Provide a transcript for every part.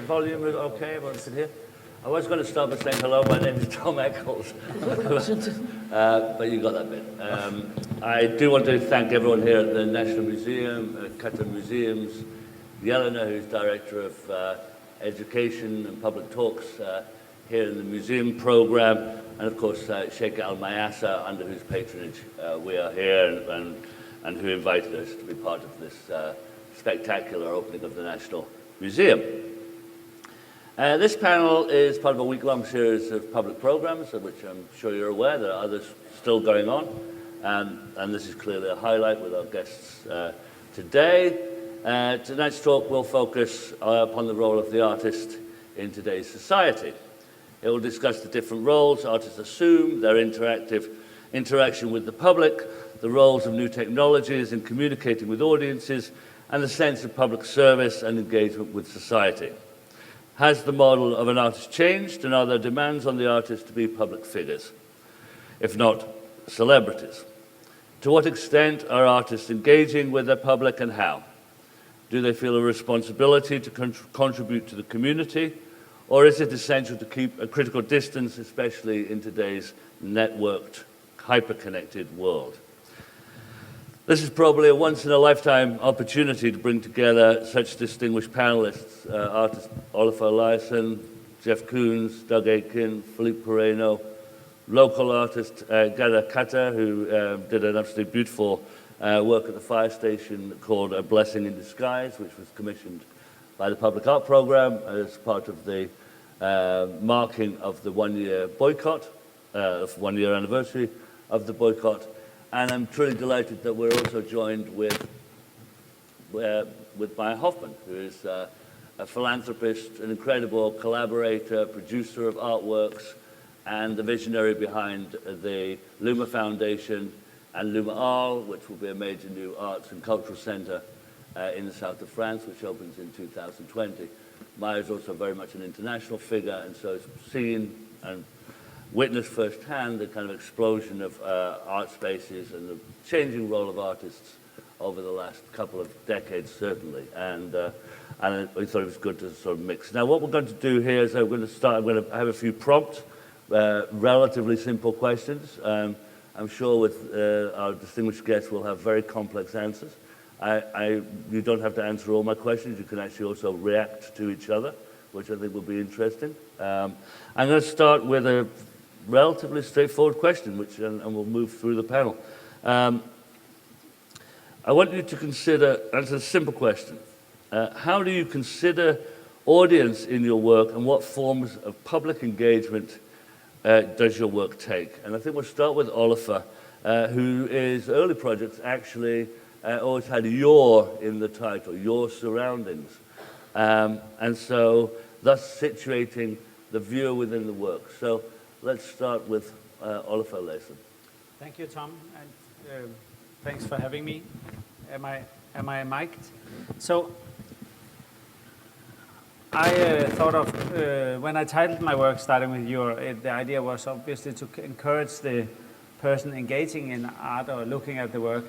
Volume is okay, everyone can hear. I was going to start by saying hello, my name is Tom Eccles, but you got that bit. I do want to thank everyone here at the National Museum, Qatar Museums, Yelena, who's Director of Education and Public Talks here in the museum program, and of course Sheikh Al Mayasa, under whose patronage we are here, and who invited us to be part of this spectacular opening of the National Museum. This panel is part of a week-long series of public programs, of which I'm sure you're aware. There are others still going on, and this is clearly a highlight with our guests today. Tonight's talk will focus upon the role of the artist in today's society. It will discuss the different roles artists assume, their interaction with the public, the roles of new technologies in communicating with audiences, and the sense of public service and engagement with society. Has the model of an artist changed, and are there demands on the artist to be public figures, if not celebrities? To what extent are artists engaging with their public, and how? Do they feel a responsibility to contribute to the community, or is it essential to keep a critical distance, especially in today's networked, hyper-connected world? This is probably a once-in-a-lifetime opportunity to bring together such distinguished panelists, artist Olafur Eliasson, Jeff Koons, Aitken, Philippe Parreno, local artist Ghada Khater, who did an absolutely beautiful work at the fire station called A Blessing in Disguise, which was commissioned by the Public Art Programme as part of the marking of the one-year boycott, one-year anniversary of the boycott. And I'm truly delighted that we're also joined with Maja Hoffmann, who is a philanthropist, an incredible collaborator, producer of artworks, and the visionary behind the Luma Foundation and Luma Arles, which will be a major new arts and cultural centre in the south of France, which opens in 2020. Maja is also very much an international figure, and so has seen and witnessed firsthand the kind of explosion of art spaces and the changing role of artists over the last couple of decades, certainly. And we thought it was good to sort of mix. Now, what we're going to do here is I'm going to have a few prompt, relatively simple questions. I'm sure with our distinguished guests we'll have very complex answers. You don't have to answer all my questions. You can actually also react to each other, which I think will be interesting. I'm going to start with a relatively straightforward question, and we'll move through the panel. I want you to answer a simple question. How do you consider audience in your work, and what forms of public engagement does your work take? And I think we'll start with Olafur, whose early projects actually always had "your" in the title, your surroundings. And so thus situating the viewer within the work. So let's start with Olafur Eliasson. Thank you, Tom, and thanks for having me. Am I mic'd? So I thought of, when I titled my work, starting with your, the idea was obviously to encourage the person engaging in art or looking at the work,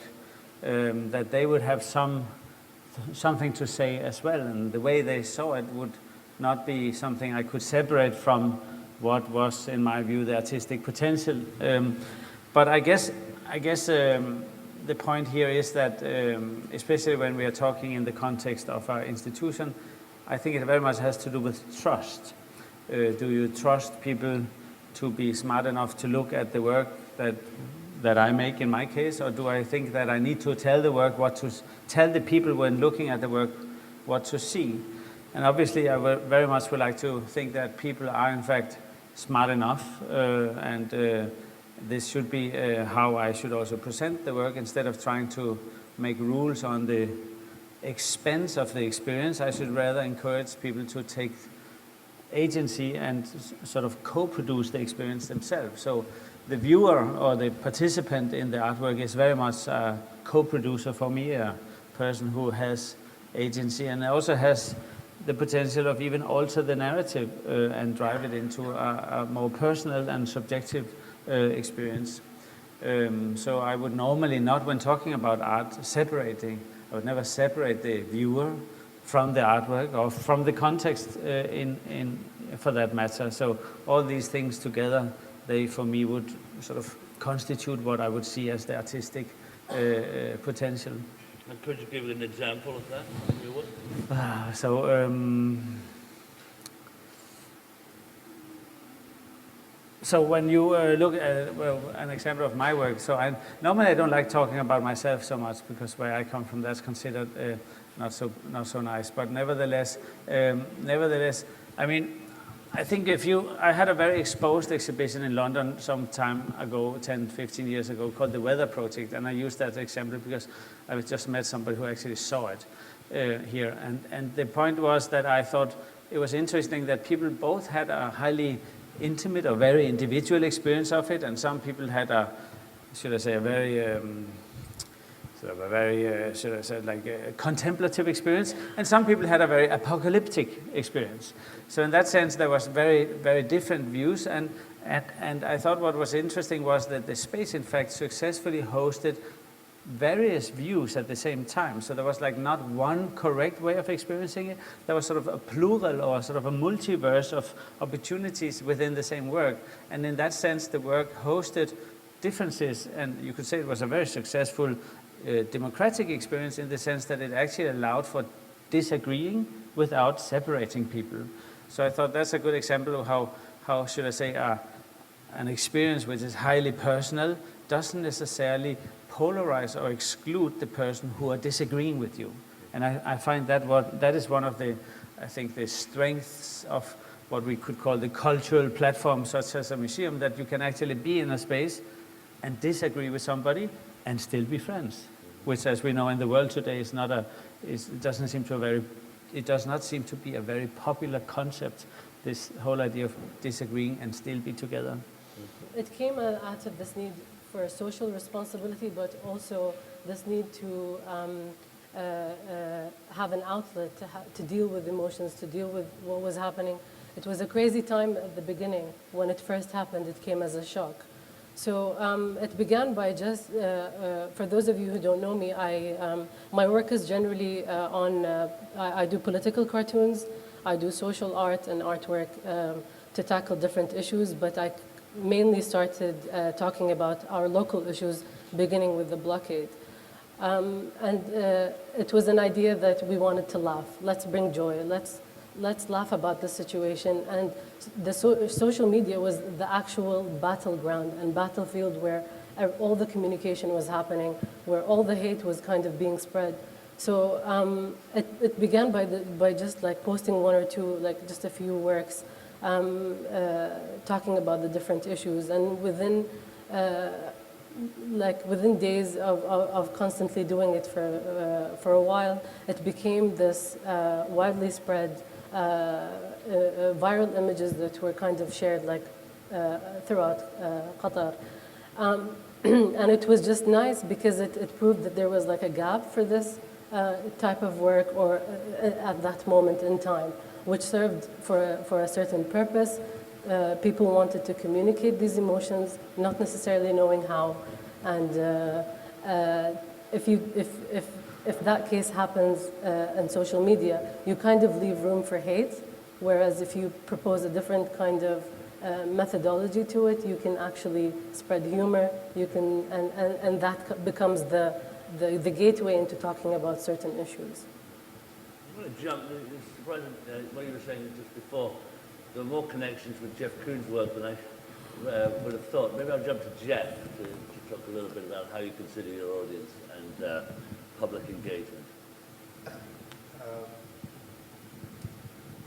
that they would have something to say as well, and the way they saw it would not be something I could separate from what was, in my view, the artistic potential. But I guess the point here is that, especially when we are talking in the context of our institution, I think it very much has to do with trust. Do you trust people to be smart enough to look at the work that I make in my case, or do I think that I need to tell the work tell the people when looking at the work what to see? And obviously I very much would like to think that people are in fact smart enough, and this should be how I should also present the work. Instead of trying to make rules on the expense of the experience, I should rather encourage people to take agency and sort of co-produce the experience themselves. So the viewer or the participant in the artwork is very much a co-producer for me, a person who has agency and also has the potential of even alter the narrative and drive it into a more personal and subjective experience. So I would normally not, when talking about art, I would never separate the viewer from the artwork or from the context for that matter. So all these things together, they for me would sort of constitute what I would see as the artistic potential. And could you give an example of that? So when you look at an example of my work, normally I don't like talking about myself so much because where I come from, that's considered not so nice. But nevertheless, I mean, I think I had a very exposed exhibition in London some time ago, 10, 15 years ago, called the Weather Project, and I used that example because I just met somebody who actually saw it here, and the point was that I thought it was interesting that people both had a highly intimate or very individual experience of it, and some people had a very contemplative experience, and some people had a very apocalyptic experience. So in that sense, there was very, very different views, and I thought what was interesting was that the space, in fact, successfully hosted various views at the same time. So there was like not one correct way of experiencing it. There was sort of a plural or sort of a multiverse of opportunities within the same work. And in that sense, the work hosted differences, and you could say it was a very successful democratic experience in the sense that it actually allowed for disagreeing without separating people. So I thought that's a good example of how should I say, an experience which is highly personal doesn't necessarily polarize or exclude the person who are disagreeing with you. And I find that is one of the, I think, the strengths of what we could call the cultural platform, such as a museum, that you can actually be in a space and disagree with somebody and still be friends, which, as we know in the world today, it does not seem to be a very popular concept, this whole idea of disagreeing and still be together. It came out of this need for social responsibility, but also this need to have an outlet to deal with emotions, to deal with what was happening. It was a crazy time at the beginning. When it first happened, it came as a shock. So it began by just, for those of you who don't know me, my work is generally I do political cartoons, I do social art and artwork to tackle different issues, but I mainly started talking about our local issues, beginning with the blockade. And it was an idea that we wanted to laugh. Let's bring joy. Let's laugh about the situation. And the social media was the actual battleground and battlefield where all the communication was happening, where all the hate was kind of being spread. So it began by just like posting one or two, like just a few works, talking about the different issues, and within days of constantly doing it for a while, it became this widely spread viral images that were kind of shared throughout Qatar. And it was just nice because it proved that there was like a gap for this type of work or at that moment in time, which served for a certain purpose. People wanted to communicate these emotions, not necessarily knowing how. And if that case happens in social media, you kind of leave room for hate, whereas if you propose a different kind of methodology to it, you can actually spread humor. You can, and that becomes the gateway into talking about certain issues. I'm going to jump. It's surprising what you were saying just before. There are more connections with Jeff Koons' work than I would have thought. Maybe I'll jump to Jeff to talk a little bit about how you consider your audience and public engagement.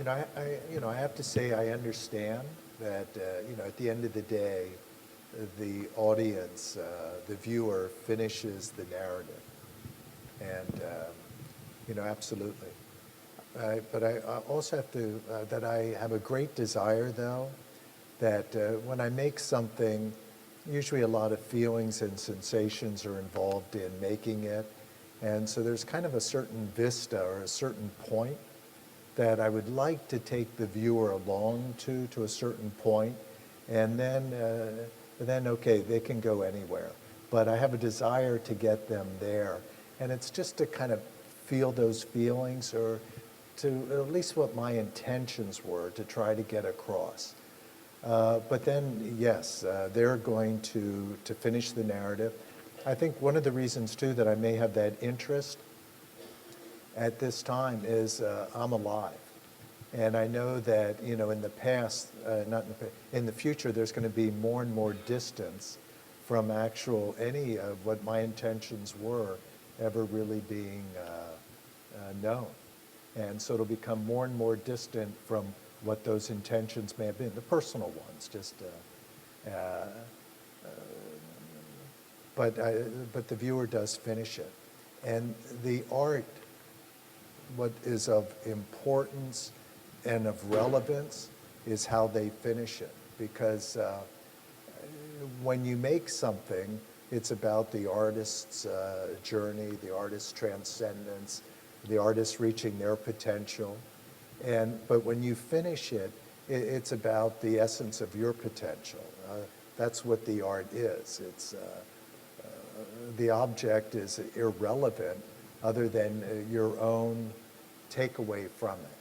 I have to say I understand that at the end of the day, the audience, the viewer, finishes the narrative, and absolutely. But I also have to that I have a great desire, though, that when I make something, usually a lot of feelings and sensations are involved in making it, and so there's kind of a certain vista or a certain point that I would like to take the viewer along to a certain point, and then okay, they can go anywhere. But I have a desire to get them there, and it's just to kind of feel those feelings or at least what my intentions were to try to get across. But then, yes, they're going to finish the narrative. I think one of the reasons, too, that I may have that interest at this time is I'm alive. And I know that, you know, in the past, not in the past, in the future, there's going to be more and more distance from actual, any of what my intentions were ever really being known. And so it'll become more and more distant from what those intentions may have been, the personal ones, just, but the viewer does finish it. And the art, what is of importance and of relevance is how they finish it. Because when you make something, it's about the artist's journey, the artist's transcendence, the artist reaching their potential. But when you finish it, it's about the essence of your potential. That's what the art is. It's, the object is irrelevant other than your own takeaway from it.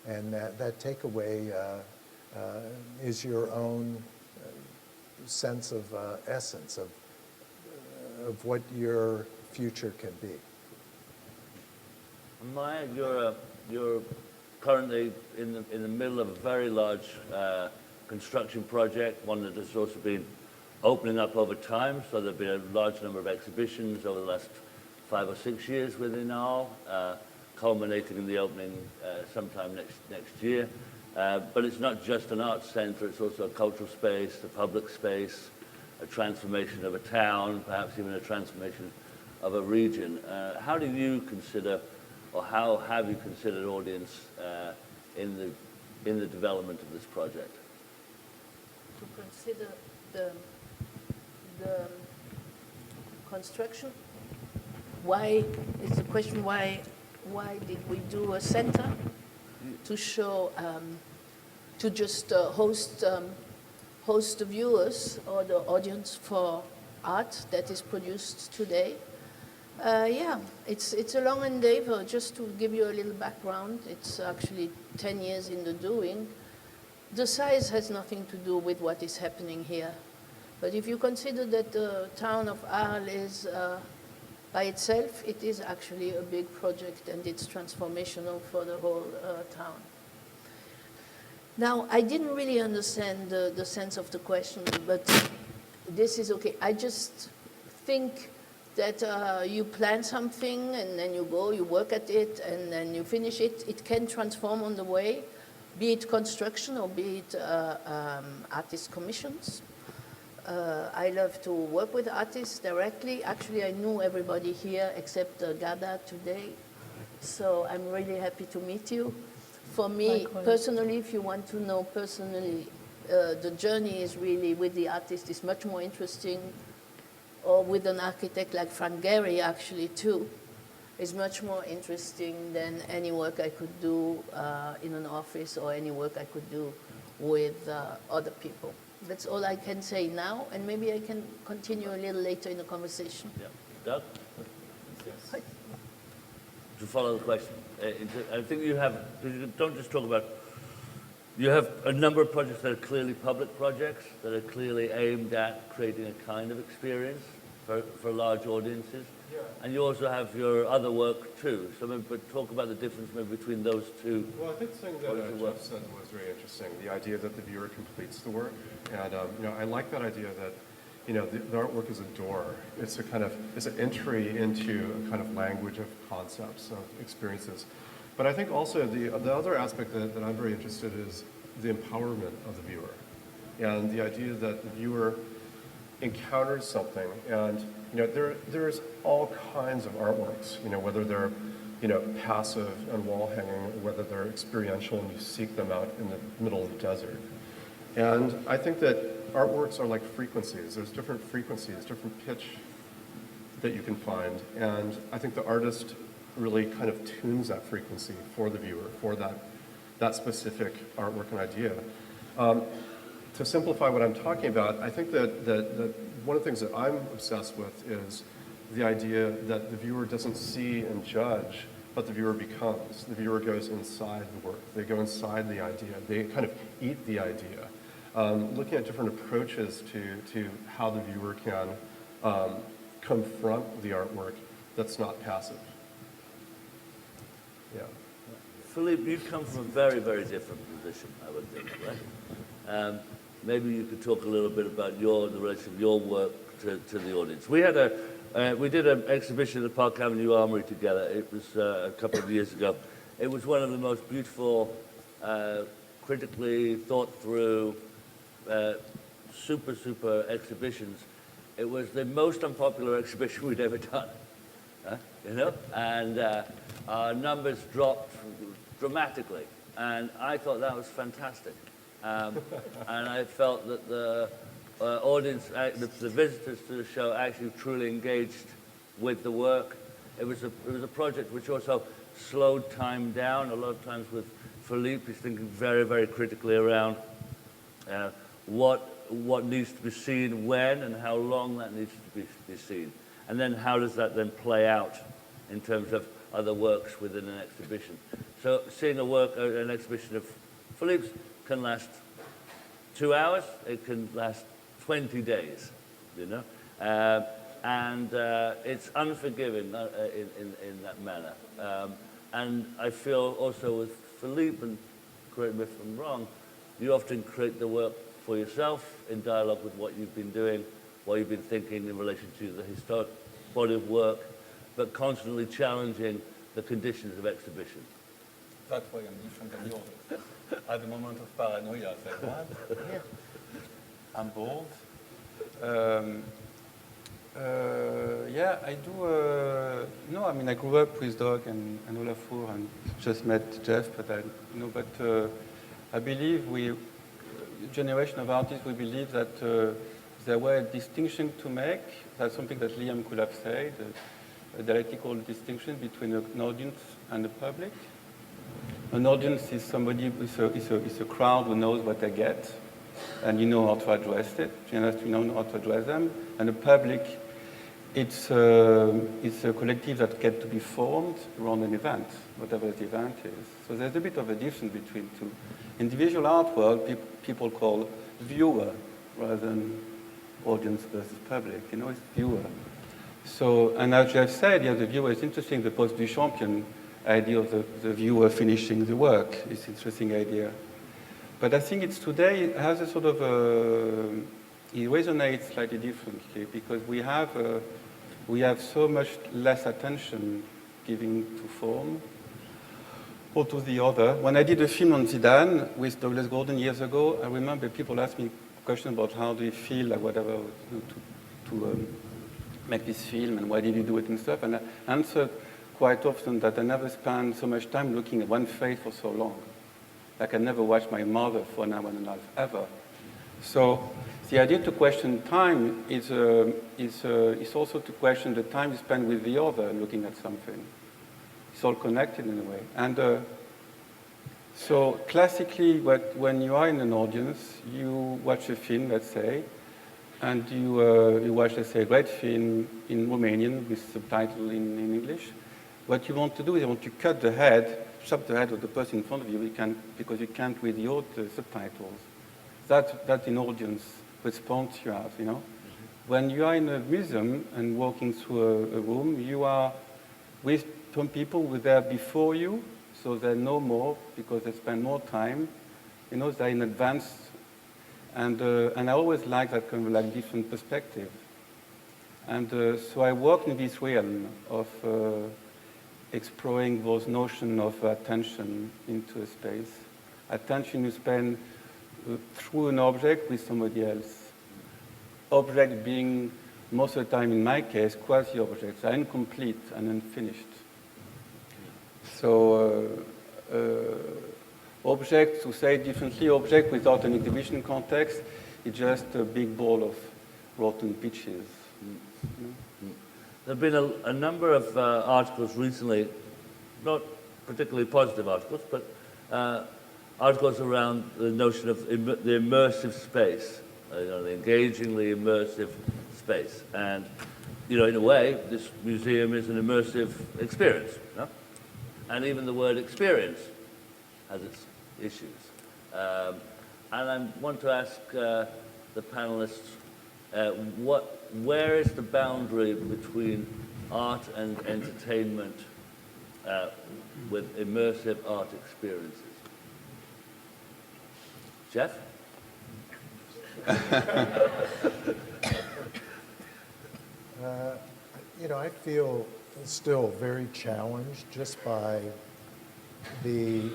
And that takeaway is your own sense of essence of what your future can be. Maya, you're currently in the middle of a very large construction project, one that has also been opening up over time, so there'll be a large number of exhibitions over the last 5 or 6 years within all, culminating in the opening sometime next year. But it's not just an arts centre, it's also a cultural space, a public space, a transformation of a town, perhaps even a transformation of a region. How do you consider, or how have you considered audience in the development of this project? To consider the construction. Why is the question? Why did we do a center to show, to just host the viewers or the audience for art that is produced today? Yeah, it's a long endeavor. Just to give you a little background, it's actually 10 years in the doing. The size has nothing to do with what is happening here. But if you consider that the town of Arles is, by itself, it is actually a big project and it's transformational for the whole town. Now, I didn't really understand the sense of the question, but this is okay. I just think that you plan something and then you go, you work at it, and then you finish it. It can transform on the way, be it construction or be it artist commissions. I love to work with artists directly. Actually, I knew everybody here except Ghada today. So I'm really happy to meet you. For me, personally, if you want to know personally, the journey is really with the artist is much more interesting, or with an architect like Frank Gehry, actually, too, is much more interesting than any work I could do in an office or any work I could do with other people. That's all I can say now, and maybe I can continue a little later in the conversation. Yeah. Doug? Yes. To follow the question, I think you don't just talk about, you have a number of projects that are clearly public projects, that are clearly aimed at creating a kind of experience for large audiences. Yeah. And you also have your other work too. So maybe talk about the difference maybe between those two. Well, I think the thing that Jeff said was very interesting, the idea that the viewer completes the work. And you know, I like that idea that, you know, the artwork is a door. It's it's an entry into a kind of language of concepts, of experiences. But I think also the other aspect that I'm very interested in is the empowerment of the viewer. And the idea that the viewer encounters something, and you know, there's all kinds of artworks, you know, whether they're, you know, passive and wall hanging, or whether they're experiential and you seek them out in the middle of the desert. And I think that artworks are like frequencies. There's different frequencies, different pitch that you can find, and I think the artist really kind of tunes that frequency for the viewer, for that specific artwork and idea. To simplify what I'm talking about, I think that one of the things that I'm obsessed with is the idea that the viewer doesn't see and judge but the viewer becomes. The viewer goes inside the work. They go inside the idea. They kind of eat the idea. Looking at different approaches to how the viewer can confront the artwork that's not passive. Yeah. Philippe, you come from a very, very different position, I would think, right? Maybe you could talk a little bit about the relation of your work to the audience. We did an exhibition at the Park Avenue Armory together. It was a couple of years ago. It was one of the most beautiful, critically thought through, super exhibitions. It was the most unpopular exhibition we'd ever done, you know? And our numbers dropped dramatically. And I thought that was fantastic. And I felt that the audience, the visitors to the show actually truly engaged with the work. It was a project which also slowed time down. A lot of times with Philippe, he's thinking very, very critically around what needs to be seen when and how long that needs to be seen. And then how does that then play out in terms of other works within an exhibition. So seeing an exhibition of Philippe's can last 2 hours, it can last 20 days, you know? And it's unforgiving in that manner. And I feel also with Philippe, and correct me if I'm wrong, you often create the work for yourself in dialogue with what you've been doing, what you've been thinking in relation to the historic body of work, but constantly challenging the conditions of exhibition. That's why I'm different than yours. At the moment of paranoia, I say, what? I'm bold. Yeah, I do. No, I mean, I grew up with Doug and Olafur and just met Jeff, but I believe generation of artists, we believe that there were a distinction to make. That's something that Liam could have said, a dialectical distinction between an audience and the public. An audience is somebody, is a crowd who knows what they get, and you know how to address it. Journalists, you know how to address them. And the public, it's a collective that gets to be formed around an event, whatever the event is. So there's a bit of a difference between two. In the visual art world, people call viewer rather than audience versus public. You know, it's viewer. So, and as Jeff said, yeah, the viewer is interesting. The post-Duchampian idea of the viewer finishing the work is an interesting idea. But I think it's today, it has a sort of it resonates slightly differently because we have so much less attention giving to form or to the other. When I did a film on Zidane with Douglas Gordon years ago, I remember people asked me questions about how do you feel, like whatever, to make this film and why did you do it and stuff. And I answered quite often that I never spent so much time looking at one face for so long. Like I never watched my mother for an hour and a half, ever. So the idea to question time is also to question the time you spend with the other looking at something. It's all connected in a way. And so classically, when you are in an audience, you watch a film, let's say, and you watch, let's say, a great film in Romanian with subtitle in English. What you want to do is you want to chop the head of the person in front of you, because you can't read the subtitles. That's an audience response you have, you know. When you are in a museum and walking through a room, you are with some people who were there before you, so they know more because they spend more time. You know, they're in advance. And I always like that kind of like different perspective. And so I work in this realm of exploring those notions of attention into a space. Attention you spend through an object with somebody else. Object being, most of the time in my case, quasi-objects, are incomplete and unfinished. So object, to say it differently, object without an exhibition context is just a big ball of rotten peaches. There have been a number of articles recently, not particularly positive articles, but articles around the notion of the immersive space, you know, the engagingly immersive space. And, you know, in a way, this museum is an immersive experience. You know? And even the word experience has its issues. And I want to ask the panelists, where is the boundary between art and entertainment with immersive art experiences? Jeff? You know, I feel still very challenged just by the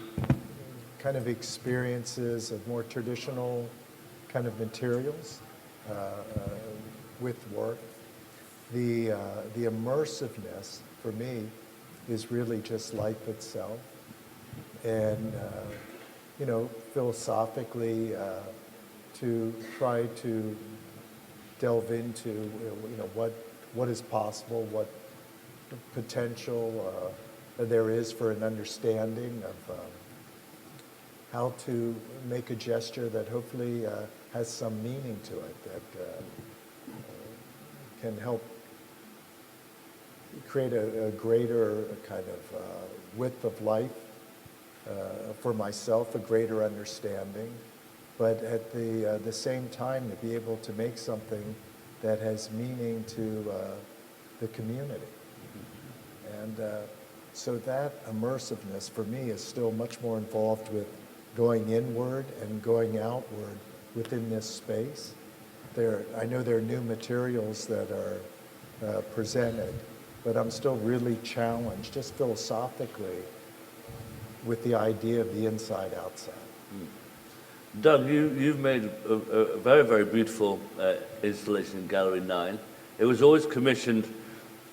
kind of experiences of more traditional kind of materials with work. The immersiveness for me is really just life itself. And, you know, philosophically, to try to delve into, you know, what is possible, what potential there is for an understanding of how to make a gesture that hopefully has some meaning to it, that can help create a greater kind of width of life for myself, a greater understanding, but at the same time to be able to make something that has meaning to the community. And so that immersiveness for me is still much more involved with going inward and going outward within this space. I know there are new materials that are presented, but I'm still really challenged, just philosophically, with the idea of the inside-outside. Doug, you've made a very, very beautiful installation in Gallery 9. It was always commissioned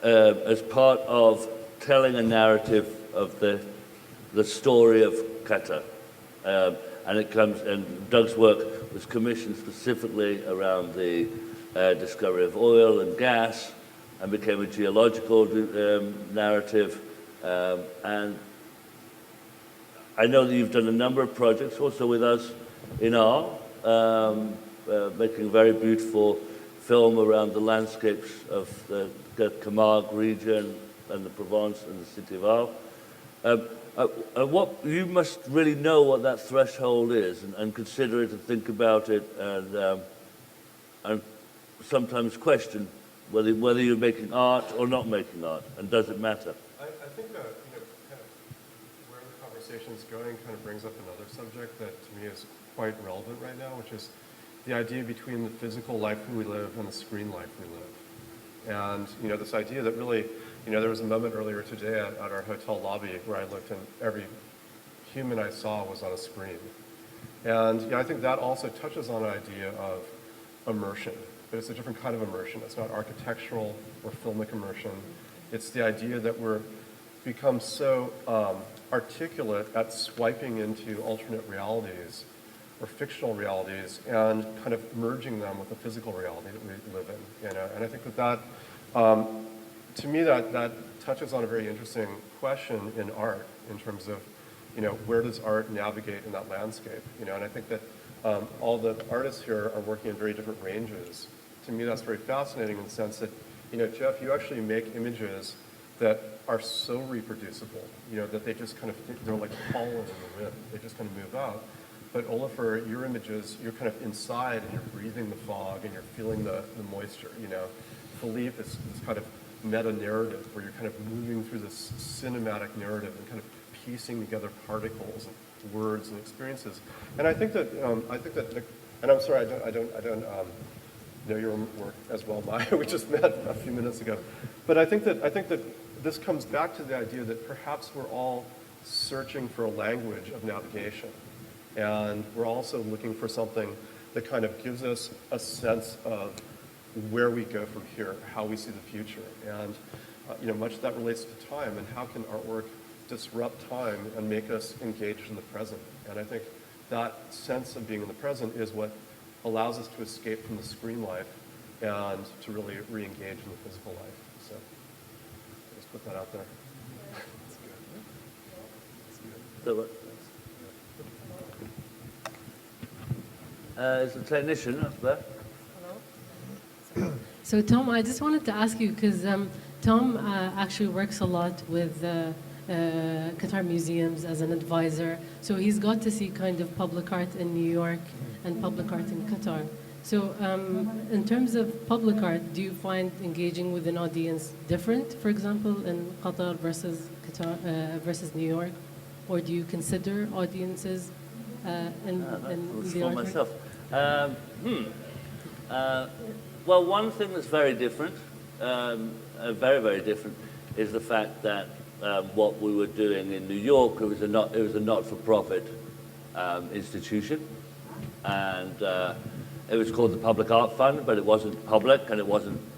as part of telling a narrative of the story of Khater. And Doug's work was commissioned specifically around the discovery of oil and gas, and became a geological narrative. And I know that you've done a number of projects also with us in art, making a very beautiful film around the landscapes of the Camargue region and the Provence and the city of Arles. What you must really know what that threshold is, and consider it and think about it, and sometimes question whether you're making art or not making art, and does it matter? I think that, you know, kind of where the conversation's going kind of brings up another subject that to me is quite relevant right now, which is the idea between the physical life we live and the screen life we live. And, you know, this idea that really, you know, there was a moment earlier today at our hotel lobby where I looked and every human I saw was on a screen. And, you know, I think that also touches on an idea of immersion, but it's a different kind of immersion. It's not architectural or filmic immersion. It's the idea that we're become so articulate at swiping into alternate realities or fictional realities and kind of merging them with the physical reality that we live in. You know? And I think that to me, that touches on a very interesting question in art in terms of, you know, where does art navigate in that landscape? You know, and I think that all the artists here are working in very different ranges. To me, that's very fascinating in the sense that, you know, Jeff, you actually make images that are so reproducible, you know, that they just kind of, they're like pollen in the wind. They just kind of move out. But Olafur, your images, you're kind of inside and you're breathing the fog and you're feeling the moisture, you know. Philippe is kind of meta-narrative where you're kind of moving through this cinematic narrative and kind of piecing together particles and words and experiences. And I think that, and I'm sorry, I don't know your work as well, Maya. We just met a few minutes ago. But I think that this comes back to the idea that perhaps we're all searching for a language of navigation. And we're also looking for something that kind of gives us a sense of where we go from here, how we see the future. And you know, much of that relates to time and how can artwork disrupt time and make us engaged in the present. And I think that sense of being in the present is what allows us to escape from the screen life and to really re-engage in the physical life. So let's put that out there. Is the technician up there? Hello. So Tom, I just wanted to ask you, because Tom actually works a lot with Qatar Museums as an advisor. So he's got to see kind of public art in New York and public art in Qatar. So in terms of public art, do you find engaging with an audience different, for example, in Qatar versus New York? Or do you consider audiences in the for art? myself. Well, one thing that's very different, very, very different, is the fact that what we were doing in New York, it was a not-for-profit institution, and it was called the Public Art Fund, but it wasn't public, and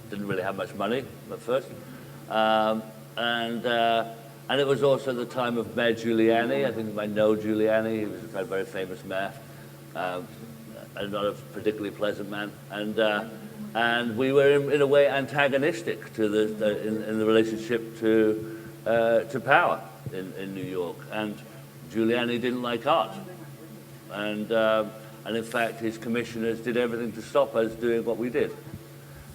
didn't really have much money at first, and it was also the time of Mayor Giuliani. I think you might know Giuliani. He was a very famous mayor, and not a particularly pleasant man, and we were in a way antagonistic to in the relationship to power in New York, and Giuliani didn't like art, and in fact his commissioners did everything to stop us doing what we did,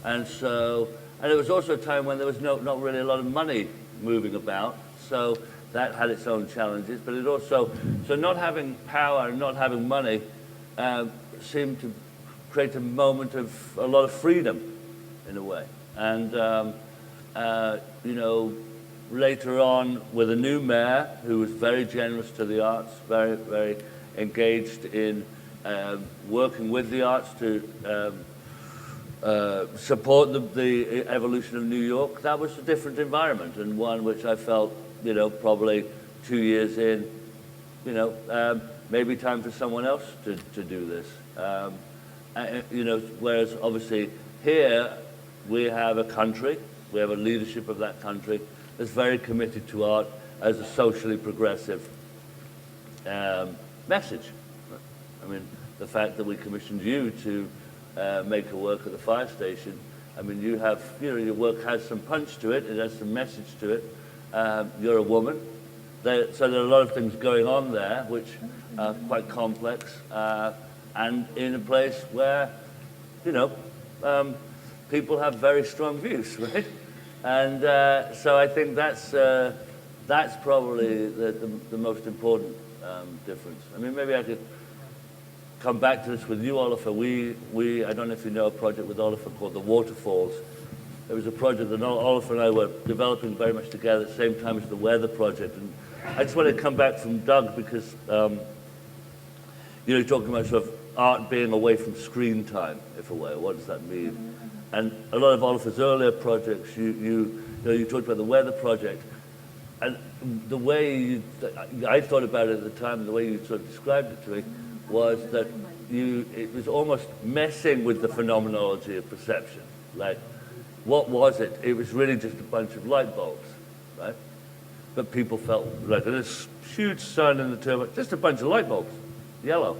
and it was also a time when there was not really a lot of money moving about, so that had its own challenges, but it also, so not having power and not having money seemed to create a moment of a lot of freedom in a way, and you know, later on with a new mayor who was very generous to the arts, very, very engaged in working with the arts to support the evolution of New York. That was a different environment, and one which I felt, you know, probably 2 years in, you know, maybe time for someone else to do this. You know, whereas obviously here we have a country, we have a leadership of that country that's very committed to art as a socially progressive message. I mean, the fact that we commissioned you to make a work at the fire station, I mean, you know, your work has some punch to it, it has some message to it. You're a woman. So there are a lot of things going on there which are quite complex, and in a place where, you know, people have very strong views, right? And so I think that's probably the most important difference. I mean, maybe I could come back to this with you, Olafur. I don't know if you know a project with Olafur called the Waterfalls. It was a project that Olafur and I were developing very much together at the same time as the Weather Project. And I just want to come back from Doug because, you know, you're talking about sort of art being away from screen time, if a way. What does that mean? And a lot of Olafur's earlier projects, you talked about the Weather Project, and the way I thought about it at the time, and the way you sort of described it to me, was that it was almost messing with the phenomenology of perception. Like, what was it? It was really just a bunch of light bulbs, right? But people felt like this huge sun in the turbine, just a bunch of light bulbs, yellow.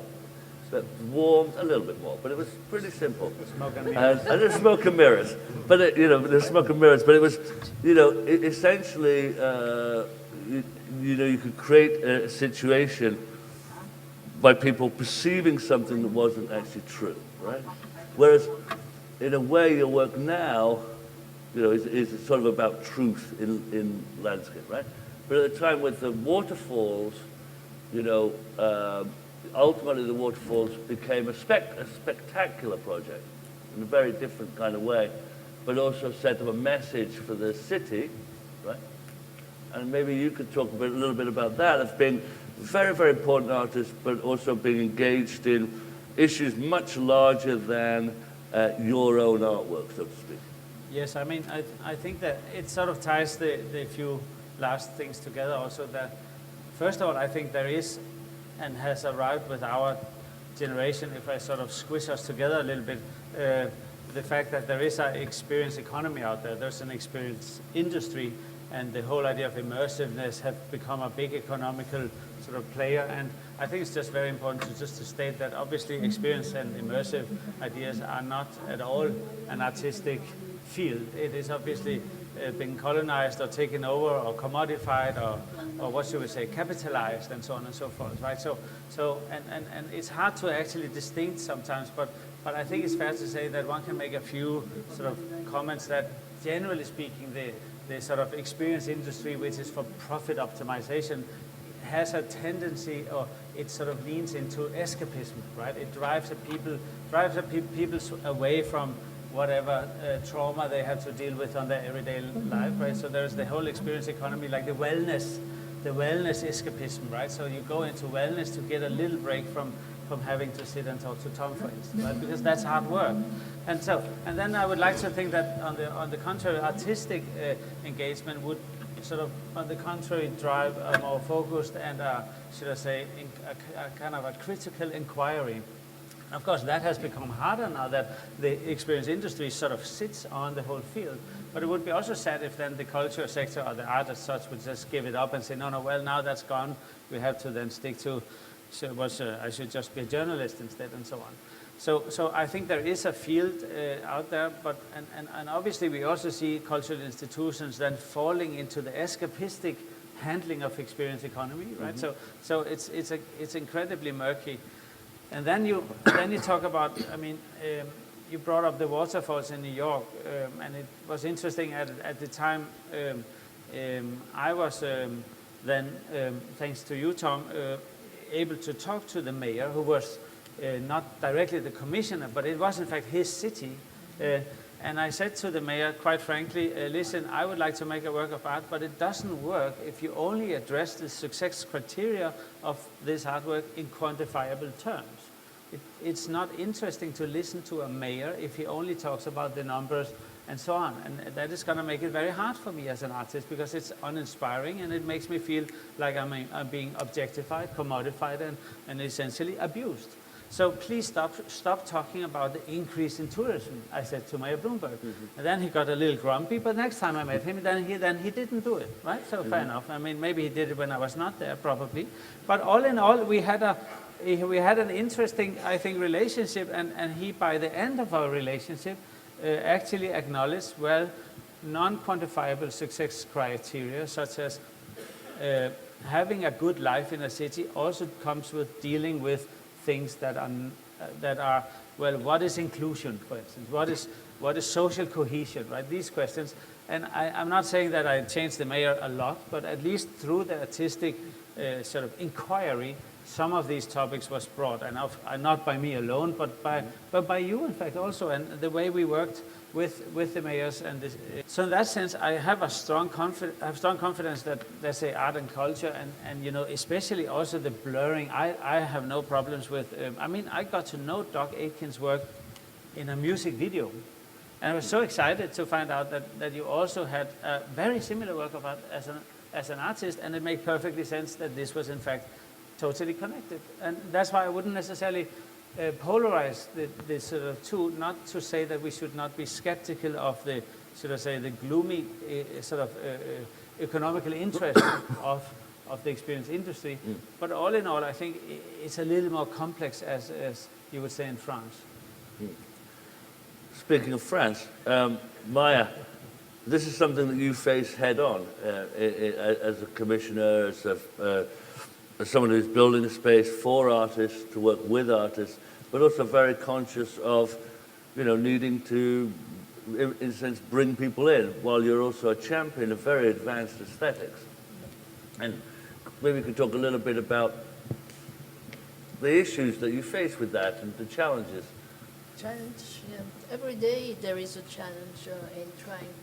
But warmed a little bit more, but it was pretty simple. Smoke and mirrors. And there's smoke and mirrors, but there's smoke and mirrors. But it was, essentially, you could create a situation by people perceiving something that wasn't actually true, right? Whereas, in a way, your work now, is sort of about truth in landscape, right? But at the time with the waterfalls, ultimately the waterfalls became a spectacular project in a very different kind of way, but also set up a message for the city, right? And maybe you could talk a little bit about that, as being very, very important artist, but also being engaged in issues much larger than your own artwork, so to speak. Yes, I mean, I think that it sort of ties the few last things together also, that first of all, I think there is and has arrived with our generation, if I sort of squish us together a little bit, the fact that there is an experience economy out there, there's an experience industry, and the whole idea of immersiveness have become a big economical sort of player. And I think it's just very important to state that obviously experience and immersive ideas are not at all an artistic field. It is obviously been colonized or taken over or commodified or what should we say, capitalized and so on and so forth, right? So and it's hard to actually distinguish sometimes, but I think it's fair to say that one can make a few sort of comments that generally speaking the sort of experience industry, which is for profit optimization, has a tendency, or it sort of leans into escapism, right? It drives people away from whatever trauma they have to deal with on their everyday life, right? So there's the whole experience economy, like the wellness escapism, right? So you go into wellness to get a little break from having to sit and talk to Tom, for instance, right? Because that's hard work. And then I would like to think that on the contrary, artistic engagement would sort of, on the contrary, drive a more focused and, should I say, a kind of a critical inquiry. Of course, that has become harder now that the experience industry sort of sits on the whole field. But it would be also sad if then the culture sector or the art as such would just give it up and say, no, well, now that's gone. We have to then stick to, I should just be a journalist instead, and so on. So I think there is a field out there, but and obviously we also see cultural institutions then falling into the escapistic handling of experience economy, right? So it's incredibly murky. And then you talk about, I mean, you brought up the waterfalls in New York, and it was interesting at the time. I was then, thanks to you, Tom, able to talk to the mayor, who was not directly the commissioner, but it was in fact his city. And I said to the mayor, quite frankly, listen, I would like to make a work of art, but it doesn't work if you only address the success criteria of this artwork in quantifiable terms. It's not interesting to listen to a mayor if he only talks about the numbers and so on. And that is going to make it very hard for me as an artist, because it's uninspiring and it makes me feel like I'm being objectified, commodified, and essentially abused. So please stop talking about the increase in tourism, I said to Mayor Bloomberg. And then he got a little grumpy, but next time I met him, then he didn't do it, right? So fair enough. I mean, maybe he did it when I was not there, probably. But all in all, we had an interesting, I think, relationship, and he, by the end of our relationship, actually acknowledged, well, non-quantifiable success criteria, such as having a good life in a city, also comes with dealing with things that are, well, what is inclusion, for instance? What is social cohesion, right? These questions. And I'm not saying that I changed the mayor a lot, but at least through the artistic sort of inquiry, some of these topics was brought, and not by me alone, but by you, in fact, also, and the way we worked with the mayors. And this, so in that sense, I have strong confidence that, let's say, art and culture, and you know, especially also the blurring. I have no problems with. I mean, I got to know Doc Aitken's work in a music video, and I was so excited to find out that you also had a very similar work of art as an artist, and it made perfectly sense that this was in fact totally connected. And that's why I wouldn't necessarily polarize the sort of two, not to say that we should not be skeptical of the, should I say, the gloomy sort of economical interest of the experience industry, but all in all, I think it's a little more complex, as you would say in France. Speaking of France, Maja, this is something that you face head on as a commissioner, as someone who's building a space for artists, to work with artists, but also very conscious of, you know, needing to, in a sense, bring people in, while you're also a champion of very advanced aesthetics. And maybe you could talk a little bit about the issues that you face with that and the challenges. Challenge, yeah. Every day there is a challenge in trying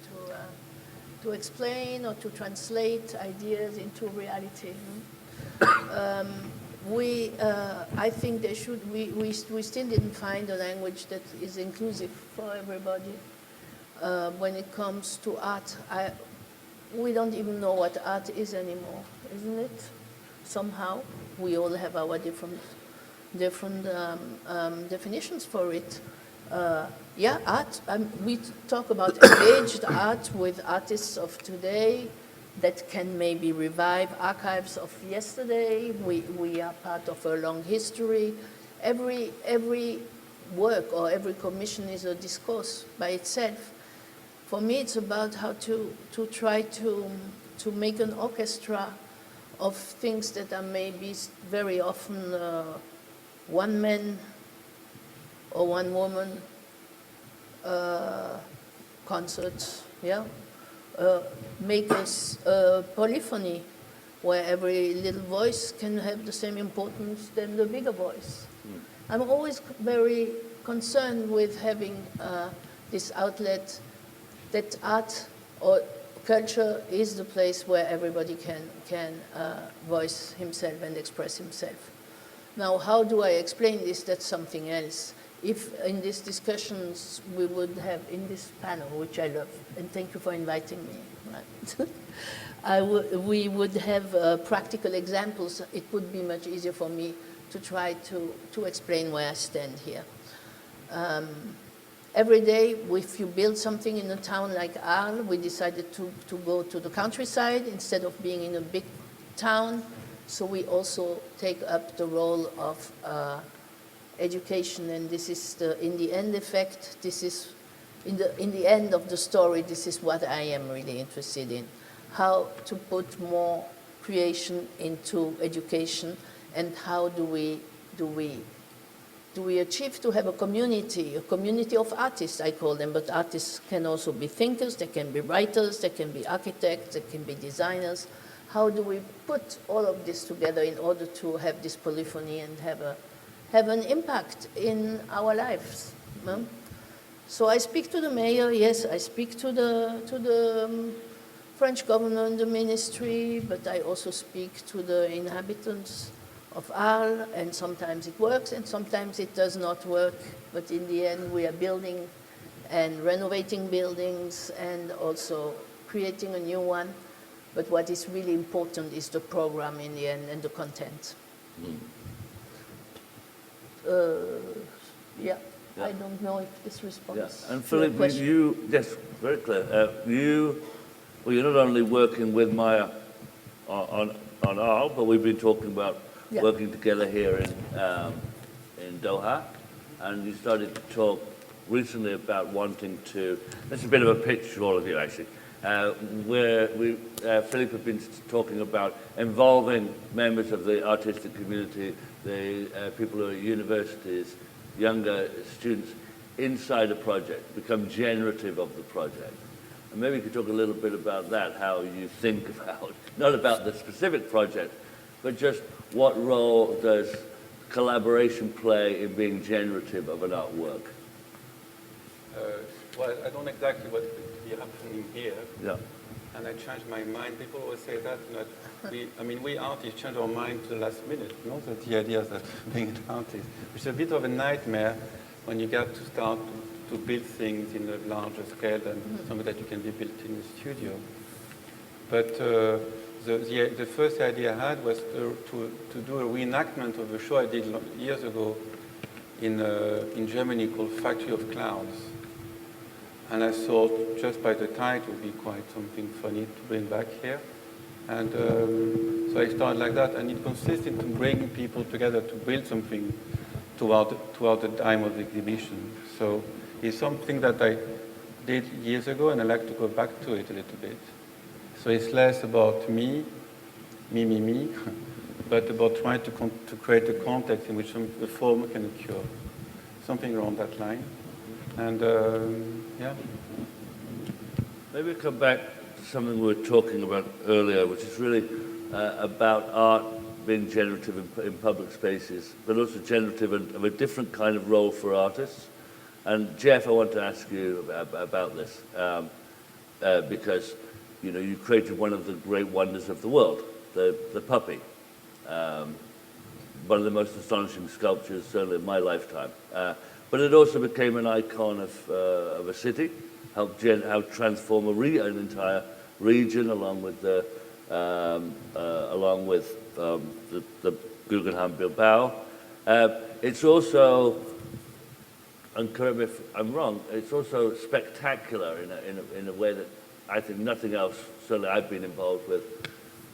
to explain or to translate ideas into reality. I think they should. We still didn't find a language that is inclusive for everybody. When it comes to art, we don't even know what art is anymore, isn't it? Somehow we all have our different definitions for it. Yeah, art. We talk about engaged art with artists of today that can maybe revive archives of yesterday. We are part of a long history. Every work or every commission is a discourse by itself. For me, it's about how to try to make an orchestra of things that are maybe very often one man or one woman concerts, yeah. make us polyphony, where every little voice can have the same importance than the bigger voice. I'm always very concerned with having this outlet that art or culture is the place where everybody can voice himself and express himself. Now, how do I explain this? That's something else. If in these discussions we would have, in this panel, which I love, and thank you for inviting me, right? We would have practical examples, it would be much easier for me to try to explain where I stand here. Every day, if you build something in a town like Arles, we decided to go to the countryside instead of being in a big town. So we also take up the role of education, and this is in the end effect. This is in the end of the story. This is what I am really interested in: how to put more creation into education, and how do we achieve to have a community of artists, I call them, but artists can also be thinkers, they can be writers, they can be architects, they can be designers. How do we put all of this together in order to have this polyphony and have an impact in our lives? No? So I speak to the mayor, yes, I speak to the French government, the ministry, but I also speak to the inhabitants of Arles, and sometimes it works and sometimes it does not work, but in the end we are building and renovating buildings and also creating a new one. But what is really important is the program in the end and the content. Yeah, I don't know if this responds. Yeah. And Philippe, you, yes, very clear. You're not only working with Maja on Arles, but we've been talking about working together here in Doha, and you started to talk recently about wanting to. That's a bit of a pitch for all of you, actually. Where Philippe had been talking about involving members of the artistic community, the people who are at universities, younger students, inside a project, become generative of the project. And maybe you could talk a little bit about that, how you think about, not about the specific project, but just what role does collaboration play in being generative of an artwork? Well, I don't exactly what would be happening here. Yeah. And I changed my mind. People always say that. We artists change our mind to the last minute. You know, that the idea that being an artist, which is a bit of a nightmare when you get to start to build things in a larger scale than something that you can be built in a studio. But the first idea I had was to do a reenactment of a show I did years ago in Germany called Factory of Clowns. And I thought, just by the title, it would be quite something funny to bring back here. And so I started like that, and it consisted in bringing people together to build something throughout the time of the exhibition. So it's something that I did years ago, and I like to go back to it a little bit. So it's less about me, but about trying to create a context in which the form can occur. Something around that line. And yeah. Maybe we'll come back to something we were talking about earlier, which is really about art being generative in public spaces, but also generative of a different kind of role for artists. And Jeff, I want to ask you about this, because you created one of the great wonders of the world, the puppy. One of the most astonishing sculptures, certainly in my lifetime. But it also became an icon of a city, helped transform an entire region, along with the Guggenheim Bilbao. It's also, and correct me if I'm wrong, it's also spectacular in a way that I think nothing else, certainly I've been involved with,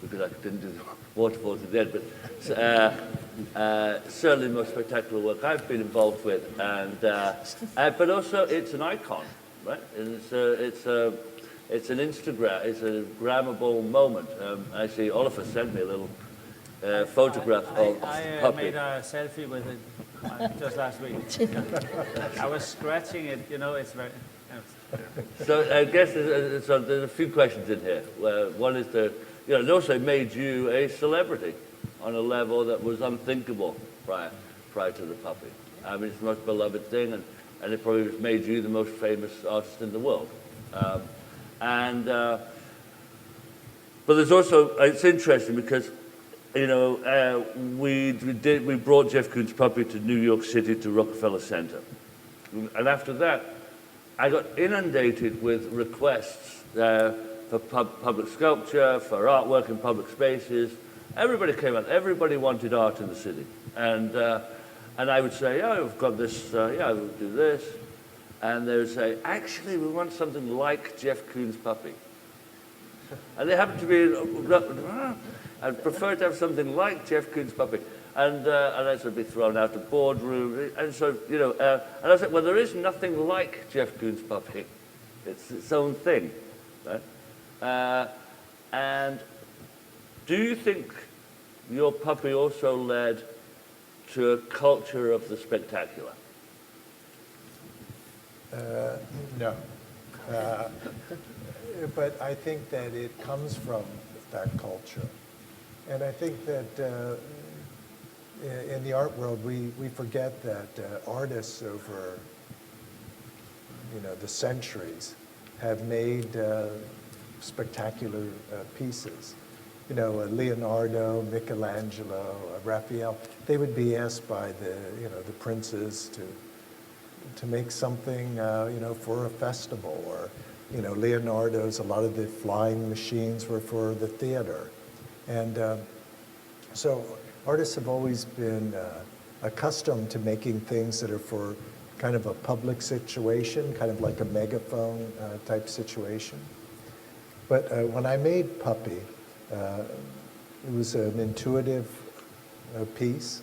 because I didn't do the waterfalls at the end, but certainly the most spectacular work I've been involved with, and but also it's an icon, right? And it's an Instagrammable moment. Actually, Olafur sent me a little photograph of I puppy. made a selfie with it just last week. I was scratching it, it's very. So I guess there's a few questions in here. One is it also made you a celebrity on a level that was unthinkable prior to the puppy. I mean, it's the most beloved thing, and it probably made you the most famous artist in the world. But there's also, it's interesting because, we brought Jeff Koons' puppy to New York City to Rockefeller Center. And after that, I got inundated with requests for public sculpture, for artwork in public spaces. Everybody came out. Everybody wanted art in the city. And I would say, yeah, we've got this, we'll do this. And they would say, actually, we want something like Jeff Koons' puppy. And they happened to be, I'd prefer to have something like Jeff Koons' puppy. And I would be thrown out of boardroom. And so, and I said, well, there is nothing like Jeff Koons' puppy. It's its own thing, right? And do you think your puppy also led to a culture of the spectacular? No. But I think that it comes from that culture. And I think that in the art world, we forget that artists over the centuries have made spectacular pieces. Leonardo, Michelangelo, Raphael, they would be asked by the princes to make something for a festival, or Leonardo's, a lot of the flying machines were for the theater. And so artists have always been accustomed to making things that are for kind of a public situation, kind of like a megaphone type situation. But when I made Puppy, it was an intuitive piece.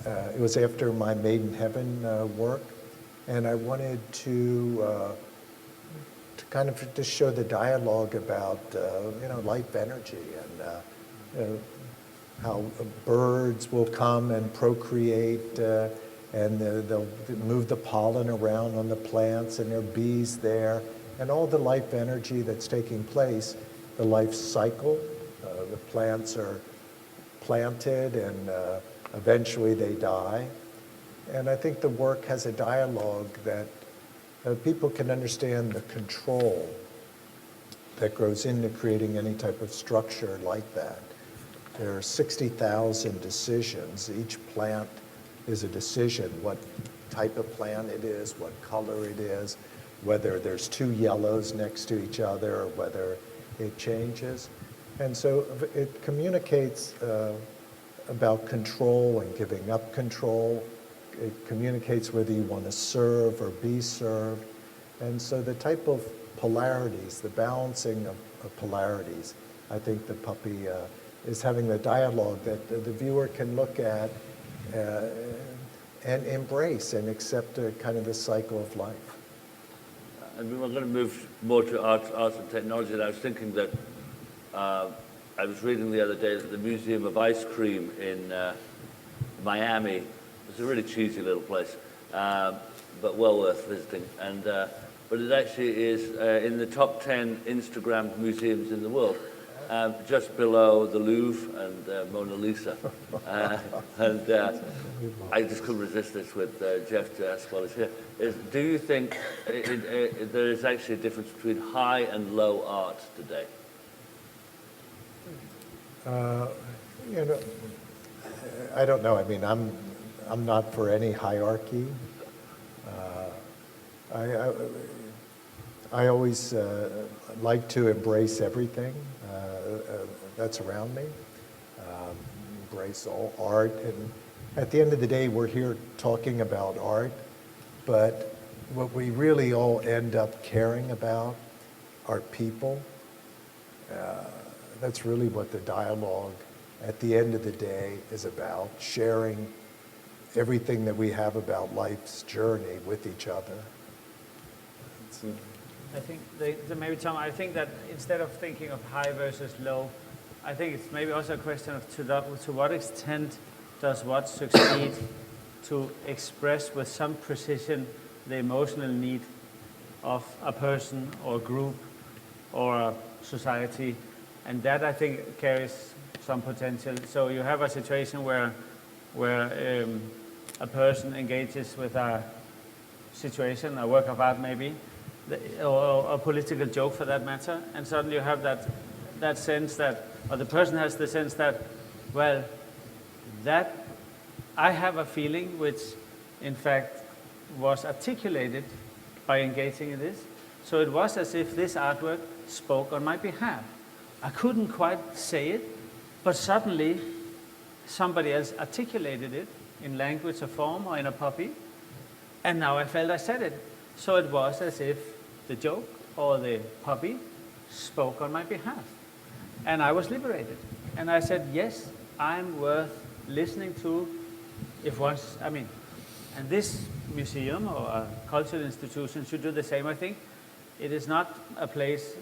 It was after my Made in Heaven work, and I wanted to kind of just show the dialogue about life energy and how birds will come and procreate, and they'll move the pollen around on the plants, and there are bees there, and all the life energy that's taking place, the life cycle. The plants are planted, and eventually they die. And I think the work has a dialogue that people can understand the control that goes into creating any type of structure like that. There are 60,000 decisions. Each plant is a decision, what type of plant it is, what color it is, whether there's two yellows next to each other, or whether it changes. And so it communicates about control and giving up control. It communicates whether you want to serve or be served. And so the type of polarities, the balancing of polarities, I think the Puppy is having the dialogue that the viewer can look at and embrace and accept a kind of the cycle of life. And we're going to move more to arts and technology. And I was thinking that I was reading the other day that the Museum of Ice Cream in Miami, it's a really cheesy little place, but well worth visiting. And but it actually is in the top 10 Instagram museums in the world, just below the Louvre and Mona Lisa. And I just couldn't resist this with Jeff to ask while he's here. Do you think there is actually a difference between high and low art today? I don't know. I mean, I'm not for any hierarchy. I always like to embrace everything that's around me, embrace all art. And at the end of the day, we're here talking about art, but what we really all end up caring about are people. That's really what the dialogue at the end of the day is about, sharing everything that we have about life's journey with each other. I think, maybe Tom, I think that instead of thinking of high versus low, I think it's maybe also a question of to what extent does what succeed to express with some precision the emotional need of a person or group or a society, and that I think carries some potential. So you have a situation where a person engages with a situation, a work of art maybe, or a political joke for that matter, and suddenly you have that sense that, or the person has the sense that, well, that I have a feeling which in fact was articulated by engaging in this. So it was as if this artwork spoke on my behalf. I couldn't quite say it, but suddenly somebody else articulated it in language or form or in a puppy, and now I felt I said it. So it was as if the joke or the puppy spoke on my behalf. And I was liberated. And I said, yes, I'm worth listening to if once, I mean, and this museum or a cultural institution should do the same, I think. It is not a place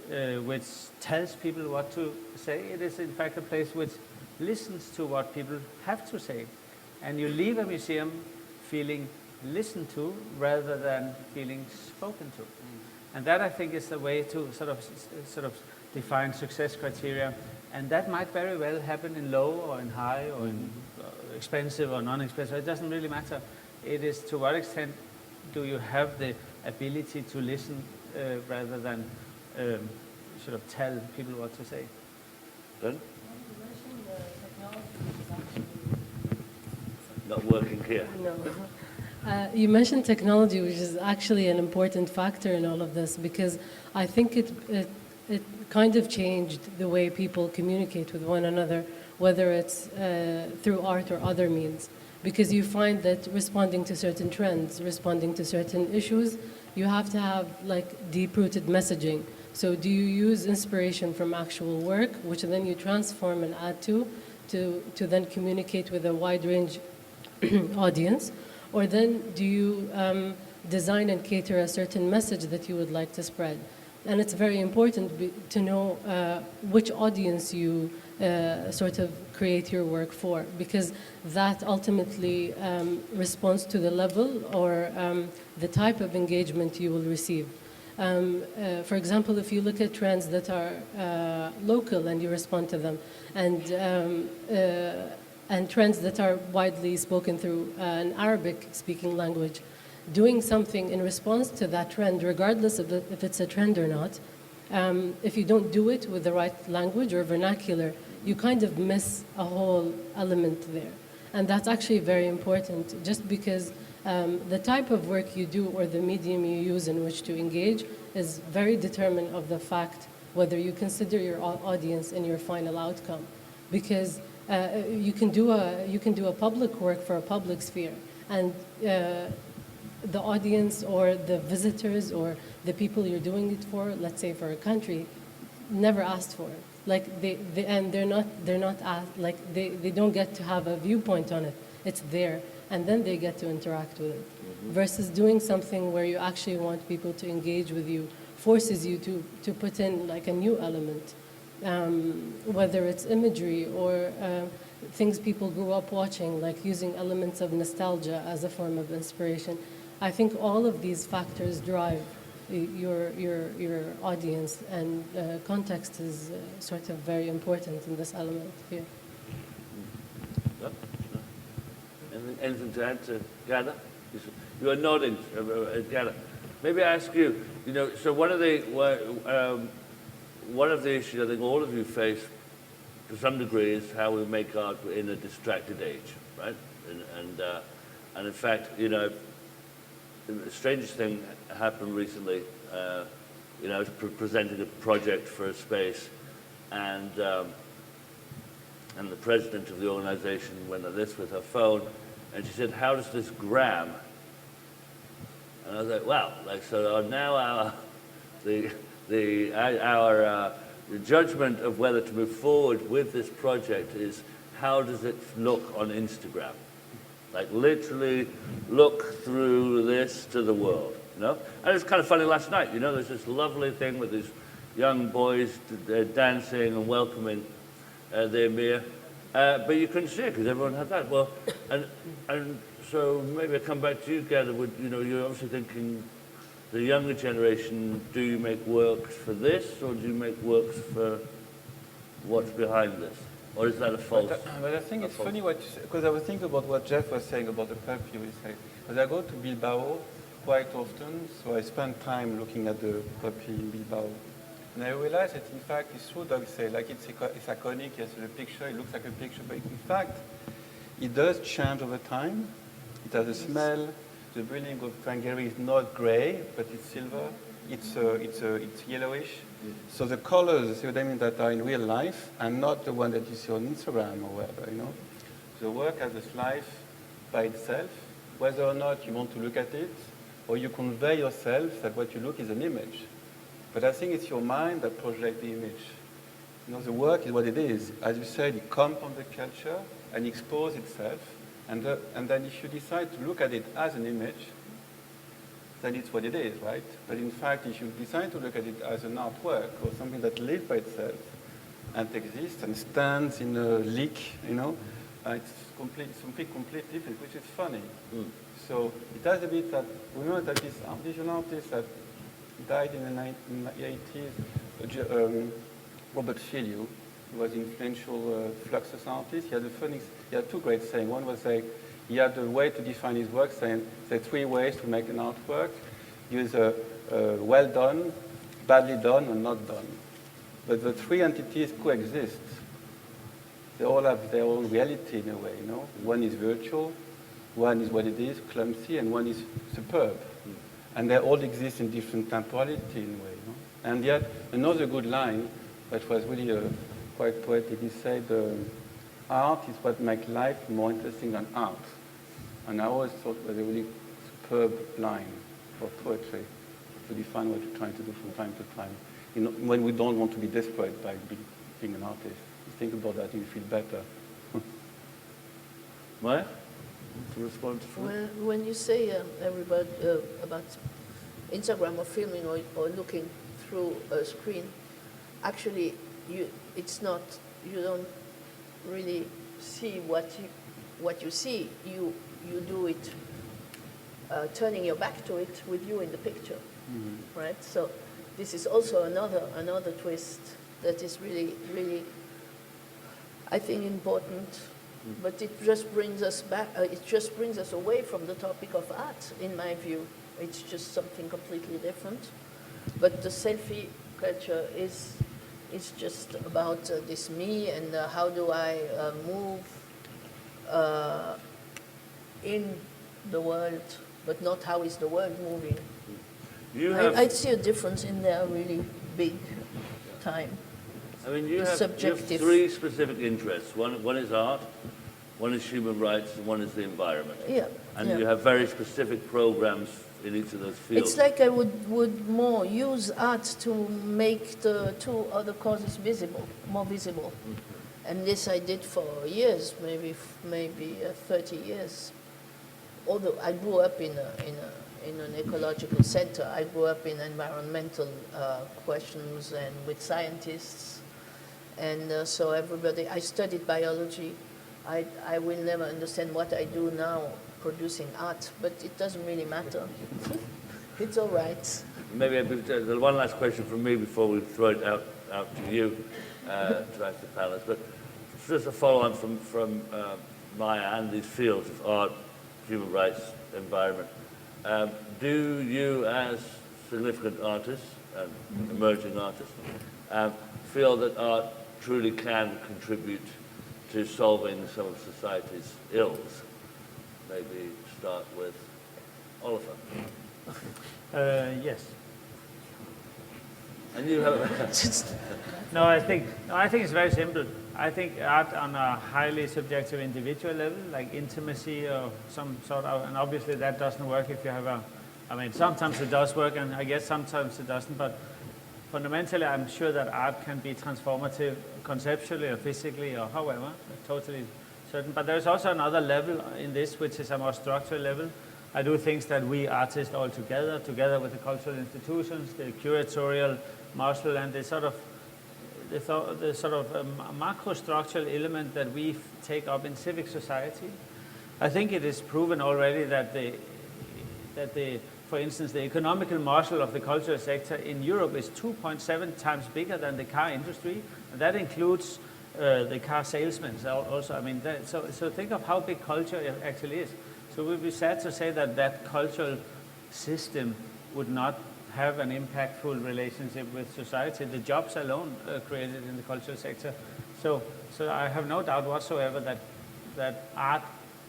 which tells people what to say. It is in fact a place which listens to what people have to say. And you leave a museum feeling listened to rather than feeling spoken to. And that I think is the way to sort of define success criteria. And that might very well happen in low or in high or in expensive or non-expensive. It doesn't really matter. It is to what extent do you have the ability to listen rather than sort of tell people what to say. Done? Not working here. No. You mentioned technology, which is actually an important factor in all of this, because I think it kind of changed the way people communicate with one another, whether it's through art or other means. Because you find that responding to certain trends, responding to certain issues, you have to have like deep-rooted messaging. So do you use inspiration from actual work, which then you transform and add to then communicate with a wide range audience? Or then do you design and cater a certain message that you would like to spread? And it's very important to know which audience you sort of create your work for, because that ultimately responds to the level or the type of engagement you will receive. For example, if you look at trends that are local and you respond to them, and trends that are widely spoken through an Arabic-speaking language, doing something in response to that trend, regardless of if it's a trend or not, if you don't do it with the right language or vernacular, you kind of miss a whole element there. And that's actually very important, just because the type of work you do or the medium you use in which to engage is very determinant of the fact whether you consider your audience in your final outcome. Because you can do a public work for a public sphere, and the audience or the visitors or the people you're doing it for, let's say for a country, never asked for it. Like they're not asked, like they don't get to have a viewpoint on it. It's there, and then they get to interact with it. Versus doing something where you actually want people to engage with you, forces you to put in like a new element, whether it's imagery or things people grew up watching, like using elements of nostalgia as a form of inspiration. I think all of these factors drive your audience, and context is sort of very important in this element here. Anything to add to Ghada? You are nodding, Ghada. Maybe I ask you, so one of the issues I think all of you face to some degree is how we make art in a distracted age, right? And in fact, the strangest thing happened recently. I was presenting a project for a space, and the president of the organization went at this with her phone, and she said, "How does this gram?" And I was like, "Well, so now the judgment of whether to move forward with this project is how does it look on Instagram? Like literally look through this to the world, And it was kind of funny last night, there's this lovely thing with these young boys dancing and welcoming the Emir. But you couldn't see it because everyone had that. Well, and so maybe I come back to you, Ghada. You're obviously thinking, the younger generation, do you make works for this, or do you make works for what's behind this? Or is that a false? But I think it's funny what you say, because I was thinking about what Jeff was saying about the puppy. Because I go to Bilbao quite often, so I spend time looking at the puppy in Bilbao. And I realized that in fact it's true, Doug say, like it's iconic, yes, the picture, it looks like a picture, but in fact, it does change over time. It has a smell. The building of Frank Gehry is not gray, but it's silver. It's yellowish. So the colors, see what I mean, that are in real life are not the one that you see on Instagram or wherever, you know. The work has this life by itself, whether or not you want to look at it, or you convey yourself that what you look is an image. But I think it's your mind that projects the image. You know, the work is what it is. As you said, it comes from the culture and exposes itself. And then if you decide to look at it as an image, then it's what it is, right? But in fact, if you decide to look at it as an artwork or something that lives by itself and exists and stands in a leak, you know, it's something completely different, which is funny. So it has a bit that, remember that this visual artist that died in the 80s, Robert Filliou, who was an influential Fluxus artist. He had two great sayings. One was like, he had a way to define his work, saying there are three ways to make an artwork. Use a well done, badly done, or not done. But the three entities coexist. They all have their own reality in a way, you know. One is virtual, one is what it is, clumsy, and one is superb. And they all exist in different temporality in a way, you know. And yet, another good line that was really quite poetic, he said, art is what makes life more interesting than art. And I always thought it was a really superb line for poetry to define what you're trying to do from time to time. You know, when we don't want to be desperate by being an artist. You think about that and you feel better. Maja, to respond to Philippe? When you say everybody about Instagram or filming or looking through a screen, actually, it's not, you don't really see what you see. You do it, turning your back to it with you in the picture, right? So this is also another twist that is really, really, I think, important. But it just brings us back. It just brings us away from the topic of art, in my view. It's just something completely different. But the selfie culture is just about this me and how do I move in the world, but not how is the world moving. I see a difference in there, really big time. I mean, you have three specific interests. One is art, one is human rights, and one is the environment. Yeah. And you have very specific programs in each of those fields. It's like I would more use art to make the two other causes more visible. And this I did for years, maybe 30 years. Although I grew up in an ecological center, I grew up in environmental questions and with scientists. And so I studied biology. I will never understand what I do now producing art, but it doesn't really matter. It's all right. Maybe one last question from me before we throw it out to you to ask the panelists. But just a follow-on from Maja and these fields of art, human rights, environment. Do you, as significant artists and emerging artists, feel that art truly can contribute to solving some of society's ills? Maybe start with Olafur. Yes. And you have... No, I think it's very simple. I think art on a highly subjective individual level, like intimacy or some sort of, and obviously that doesn't work if you have I mean, sometimes it does work, and I guess sometimes it doesn't, but fundamentally I'm sure that art can be transformative conceptually or physically or however, totally certain. But there's also another level in this, which is a more structural level. I do things that we artists all together with the cultural institutions, the curatorial muscle, and the sort of macro structural element that we take up in civic society. I think it is proven already that the for instance, the economical muscle of the cultural sector in Europe is 2.7 times bigger than the car industry. And that includes the car salesmen also. I mean, so think of how big culture actually is. So we'd be sad to say that that cultural system would not have an impactful relationship with society. The jobs alone created in the cultural sector. So I have no doubt whatsoever that art,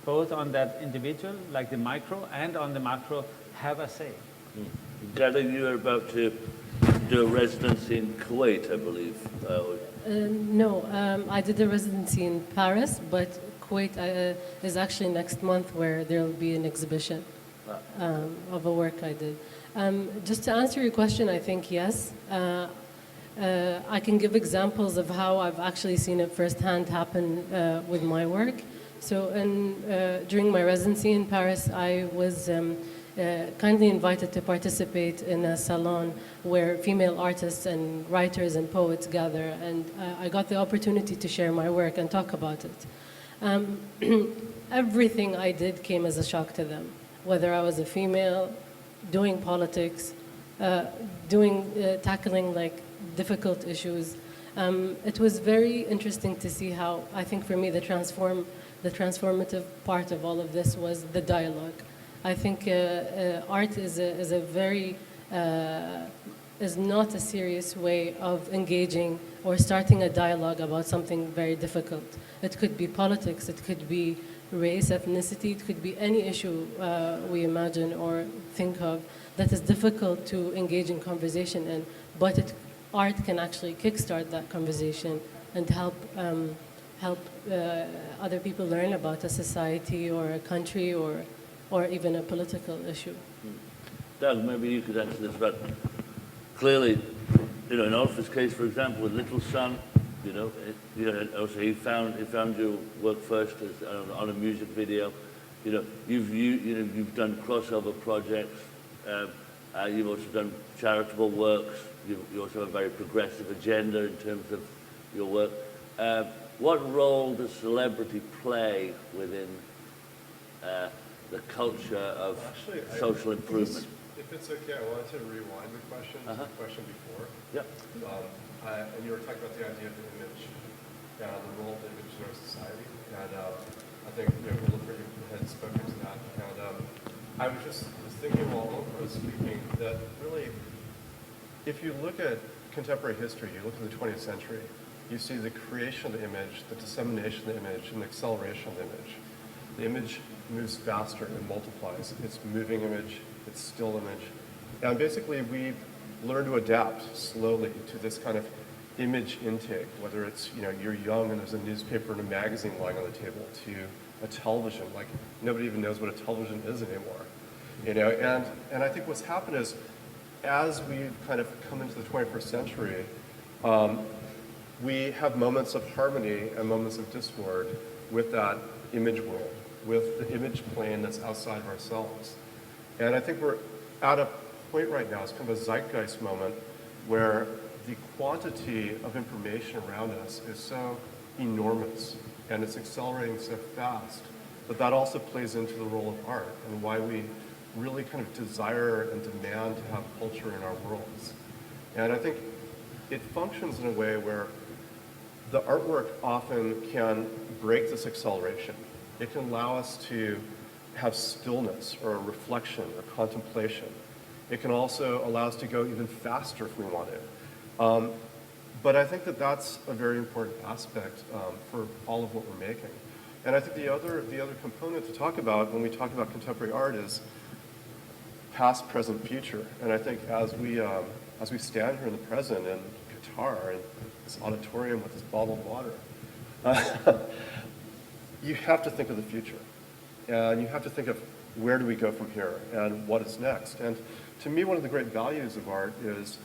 both on that individual, like the micro, and on the macro, have a say. Ghada, you are about to do a residency in Kuwait, I believe. No, I did a residency in Paris, but Kuwait is actually next month where there will be an exhibition of a work I did. Just to answer your question, I think yes. I can give examples of how I've actually seen it firsthand happen with my work. So during my residency in Paris, I was kindly invited to participate in a salon where female artists and writers and poets gather, and I got the opportunity to share my work and talk about it. Everything I did came as a shock to them, whether I was a female, doing politics, tackling like difficult issues. It was very interesting to see how, I think for me, the transformative part of all of this was the dialogue. I think art is not a serious way of engaging or starting a dialogue about something very difficult. It could be politics, it could be race, ethnicity, it could be any issue we imagine or think of that is difficult to engage in conversation in, but art can actually kickstart that conversation and help other people learn about a society or a country or even a political issue. Doug, maybe you could answer this, but clearly, in Olafur's case, for example, with Little Son, also he found your work first on a music video. You've done crossover projects. You've also done charitable works. You also have a very progressive agenda in terms of your work. What role does celebrity play within the culture of social improvement? If it's okay, I wanted to rewind the question to the question before. Yep. And you were talking about the idea of the image and the role of the image in our society. And I think Olafur had spoken to that. And I was thinking while Olafur was speaking that really, if you look at contemporary history, you look at the 20th century, you see the creation of the image, the dissemination of the image, and the acceleration of the image. The image moves faster and multiplies. It's moving image, it's still image. And basically we learn to adapt slowly to this kind of image intake, whether it's, you're young and there's a newspaper and a magazine lying on the table, to a television, like nobody even knows what a television is anymore. And I think what's happened is, as we've kind of come into the 21st century, we have moments of harmony and moments of discord with that image world, with the image plane that's outside of ourselves. And I think we're at a point right now, it's kind of a zeitgeist moment, where the quantity of information around us is so enormous, and it's accelerating so fast, but that also plays into the role of art and why we really kind of desire and demand to have culture in our worlds. And I think it functions in a way where the artwork often can break this acceleration. It can allow us to have stillness or reflection or contemplation. It can also allow us to go even faster if we want to. But I think that that's a very important aspect for all of what we're making. And I think the other component to talk about when we talk about contemporary art is past, present, future. And I think as we stand here in the present in Qatar, in this auditorium with this bottled water, you have to think of the future. And you have to think of where do we go from here and what is next. And to me, one of the great values of art is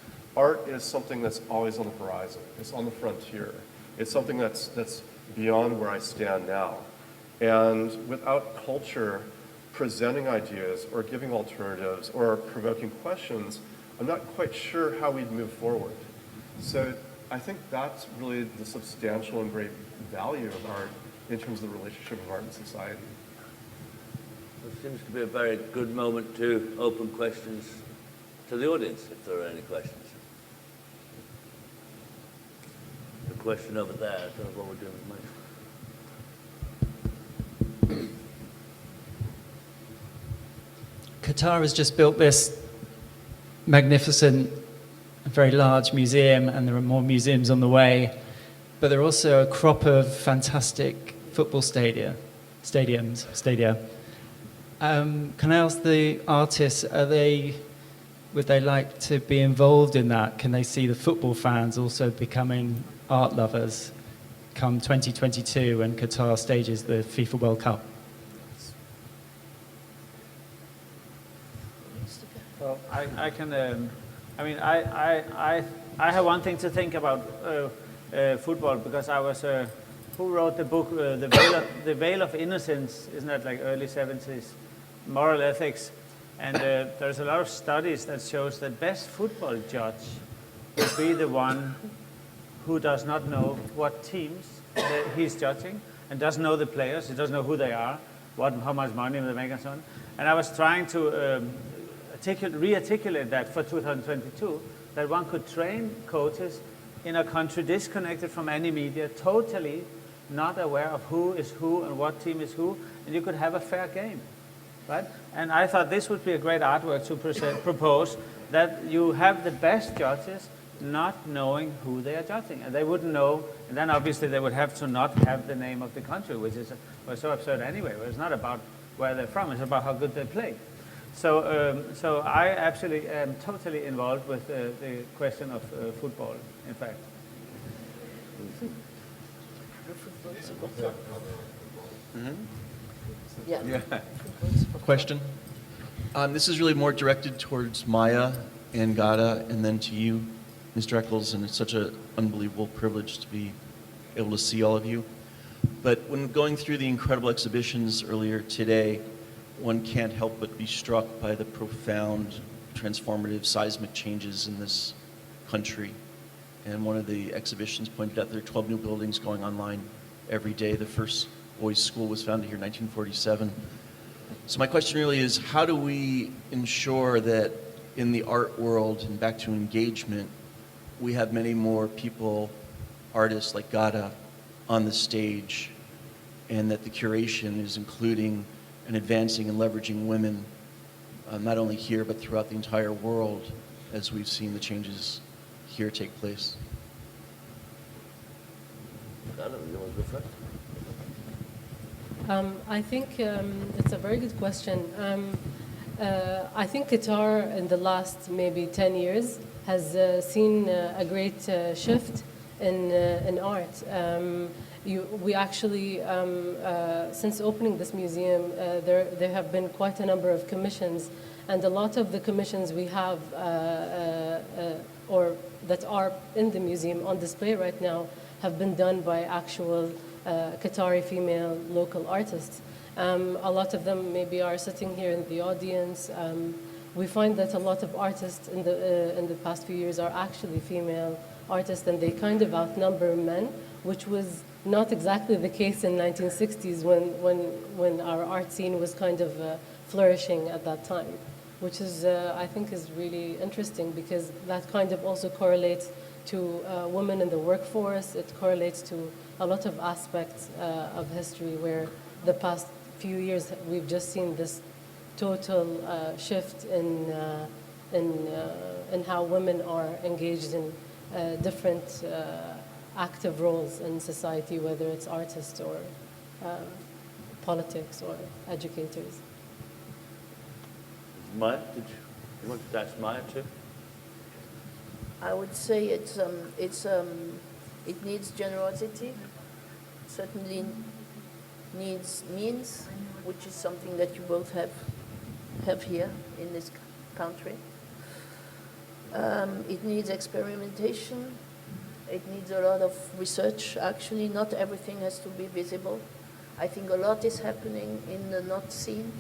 something that's always on the horizon. It's on the frontier. It's something that's beyond where I stand now. And without culture presenting ideas or giving alternatives or provoking questions, I'm not quite sure how we'd move forward. So I think that's really the substantial and great value of art in terms of the relationship of art and society. It seems to be a very good moment to open questions to the audience, if there are any questions. The question over there, I don't know what we're doing with Mike. Qatar has just built this magnificent, very large museum, and there are more museums on the way. But there are also a crop of fantastic football stadia. Can I ask the artists, would they like to be involved in that? Can they see the football fans also becoming art lovers come 2022 when Qatar stages the FIFA World Cup? Well, I can. I have one thing to think about football, because I was. Who wrote the book, The Veil of Innocence? Isn't that like early 70s? Moral ethics. And there's a lot of studies that shows that best football judge will be the one who does not know what teams he's judging and doesn't know the players. He doesn't know who they are, how much money they make and so on. And I was trying to re-articulate that for 2022, that one could train coaches in a country disconnected from any media, totally not aware of who is who and what team is who, and you could have a fair game, right? And I thought this would be a great artwork to propose, that you have the best judges not knowing who they are judging, and they wouldn't know, and then obviously they would have to not have the name of the country, which was so absurd anyway. It's not about where they're from, it's about how good they play. So I actually am totally involved with the question of football, in fact. Yeah. Question. This is really more directed towards Maja and Ghada, and then to you, Mr. Eccles, and it's such an unbelievable privilege to be able to see all of you. But when going through the incredible exhibitions earlier today, one can't help but be struck by the profound, transformative, seismic changes in this country. And one of the exhibitions pointed out there are 12 new buildings going online every day. The first boys' school was founded here in 1947. So my question really is, how do we ensure that in the art world, and back to engagement, we have many more people, artists like Ghada, on the stage, and that the curation is including and advancing and leveraging women, not only here but throughout the entire world, as we've seen the changes here take place? I think it's a very good question. I think Qatar in the last maybe 10 years has seen a great shift in art. We actually, since opening this museum, there have been quite a number of commissions, and a lot of the commissions we have or that are in the museum on display right now have been done by actual Qatari female local artists. A lot of them maybe are sitting here in the audience. We find that a lot of artists in the past few years are actually female artists, and they kind of outnumber men, which was not exactly the case in 1960s when our art scene was kind of flourishing at that time, which is I think is really interesting, because that kind of also correlates to women in the workforce. It correlates to a lot of aspects of history where the past few years we've just seen this total shift in how women are engaged in different active roles in society, whether it's artists or politics or educators. Maya, you wanted to ask Maya too? I would say it needs generosity, certainly needs means, which is something that you both have here in this country. It needs experimentation. It needs a lot of research. Actually, not everything has to be visible. I think a lot is happening in the not seen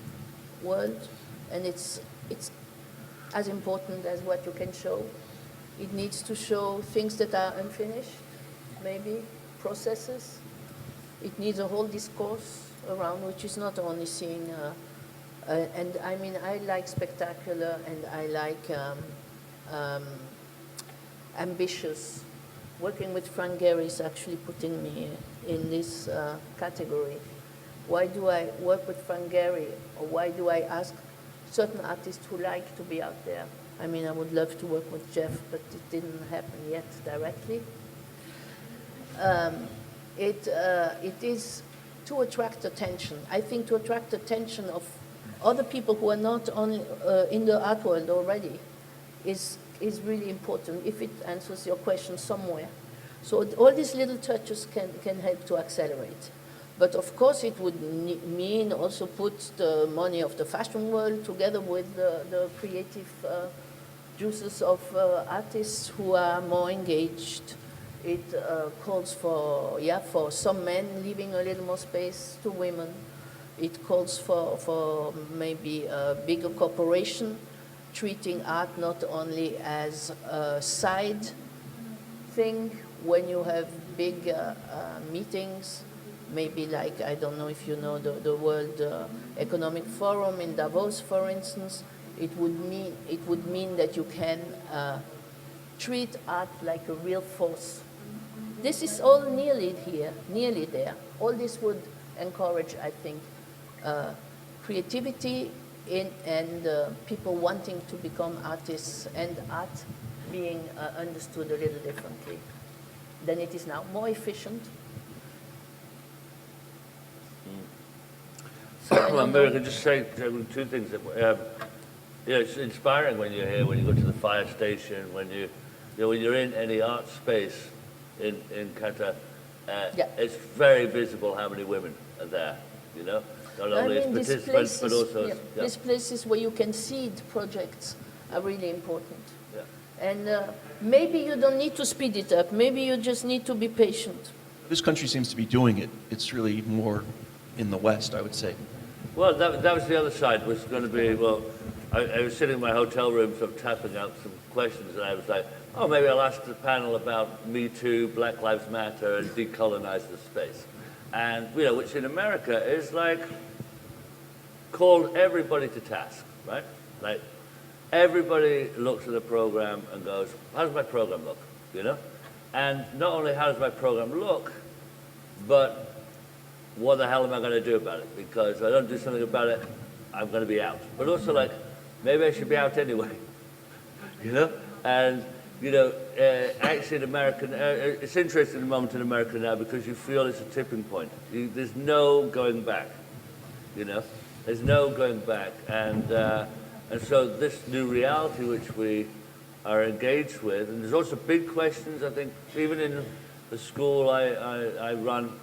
world, and it's as important as what you can show. It needs to show things that are unfinished, maybe processes. It needs a whole discourse around, which is not only seeing And I mean, I like spectacular and I like ambitious. Working with Frank Gehry is actually putting me in this category. Why do I work with Frank Gehry, or why do I ask certain artists who like to be out there? I mean, I would love to work with Jeff, but it didn't happen yet directly. It is to attract attention. I think to attract attention of other people who are not only in the art world already is really important, if it answers your question somewhere. So all these little touches can help to accelerate. But of course it would mean also put the money of the fashion world together with the creative juices of artists who are more engaged. It calls for some men leaving a little more space to women. It calls for maybe a bigger cooperation, treating art not only as a side thing when you have big meetings, maybe like, I don't know if you know the World Economic Forum in Davos, for instance. It would mean that you can treat art like a real force. This is all nearly here, nearly there. All this would encourage, I think, creativity and people wanting to become artists, and art being understood a little differently than it is now, more efficient. Well, maybe I could just say two things. It's inspiring when you're here, when you go to the fire station, when you're in any art space in Qatar. It's very visible how many women are there. You know, not only as participants but also these places where you can seed projects are really important. Yeah. And maybe you don't need to speed it up. Maybe you just need to be patient. This country seems to be doing it. It's really more in the West, I would say. Well, that was the other side, was going to be, well, I was sitting in my hotel room sort of tapping out some questions, and I was like, oh, maybe I'll ask the panel about Me Too, Black Lives Matter, and decolonize the space. And, you know, which in America is like, called everybody to task, right? Like, everybody looks at the program and goes, how does my program look, you know? And not only how does my program look, but what the hell am I going to do about it? Because if I don't do something about it, I'm going to be out. But also, like, maybe I should be out anyway, you know? And, you know, actually in America, it's interesting at the moment in America now because you feel it's a tipping point. There's no going back, you know? There's no going back. And so this new reality which we are engaged with, and there's also big questions, I think, even in the school I run,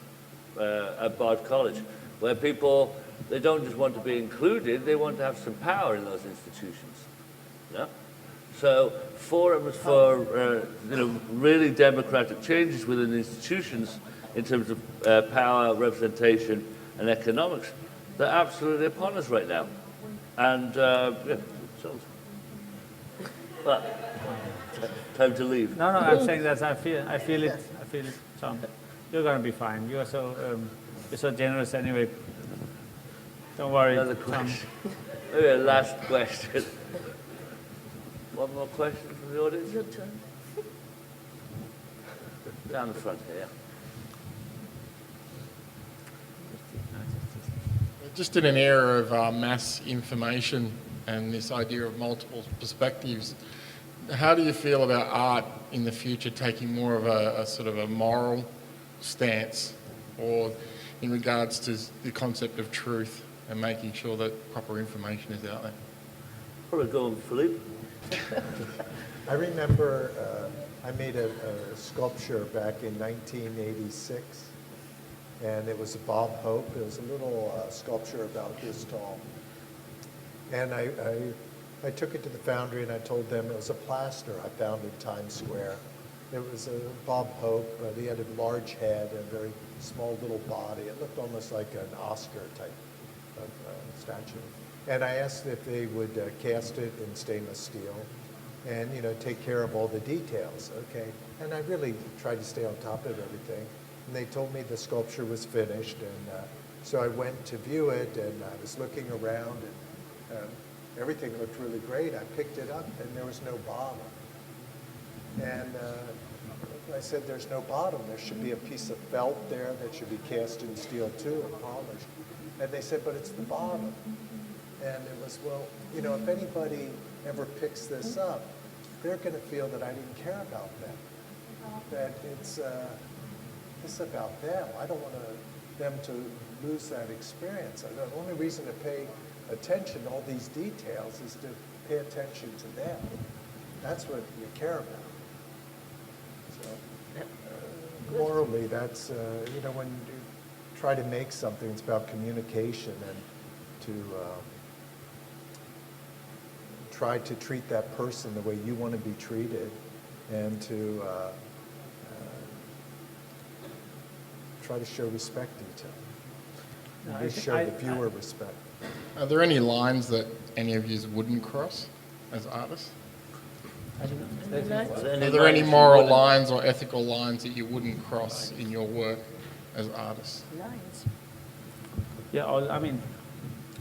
at Bard College, where people, they don't just want to be included, they want to have some power in those institutions. Yeah? So forums for you know, really democratic changes within institutions in terms of power, representation, and economics, they're absolutely upon us right now. And yeah, so, well, time to leave. No, I'm saying that I feel it, Tom. You're going to be fine. You're so generous anyway. Don't worry, Another question. Maybe a last question. One more question from the audience? Your turn. Down the front here. Just in an era of mass information and this idea of multiple perspectives, how do you feel about art in the future taking more of a sort of a moral stance, or in regards to the concept of truth and making sure that proper information is out there? Probably go on, Philippe. I remember I made a sculpture back in 1986, and it was a Bob Hope. It was a little sculpture about this tall. And I took it to the foundry and I told them it was a plaster I found in Times Square. It was a Bob Hope, but he had a large head and a very small little body. It looked almost like an Oscar type of statue. And I asked if they would cast it in stainless steel and, you know, take care of all the details, okay? And I really tried to stay on top of everything. And they told me the sculpture was finished, and so I went to view it, and I was looking around, and everything looked really great. I picked it up, and there was no bottom. And I said, there's no bottom. There should be a piece of felt there that should be cast in steel too and polished. And they said, but it's the bottom. And it was, well, you know, if anybody ever picks this up, they're going to feel that I didn't care about them. That it's about them. I don't want them to lose that experience. The only reason to pay attention to all these details is to pay attention to them. That's what you care about. So, morally, that's, you know, when you try to make something, it's about communication and to try to treat that person the way you want to be treated and to try to show respect to each other. And show the viewer respect. Are there any lines that any of you wouldn't cross as artists? I don't know. Are there any moral lines or ethical lines that you wouldn't cross in your work as artists? Lines. Yeah, I mean,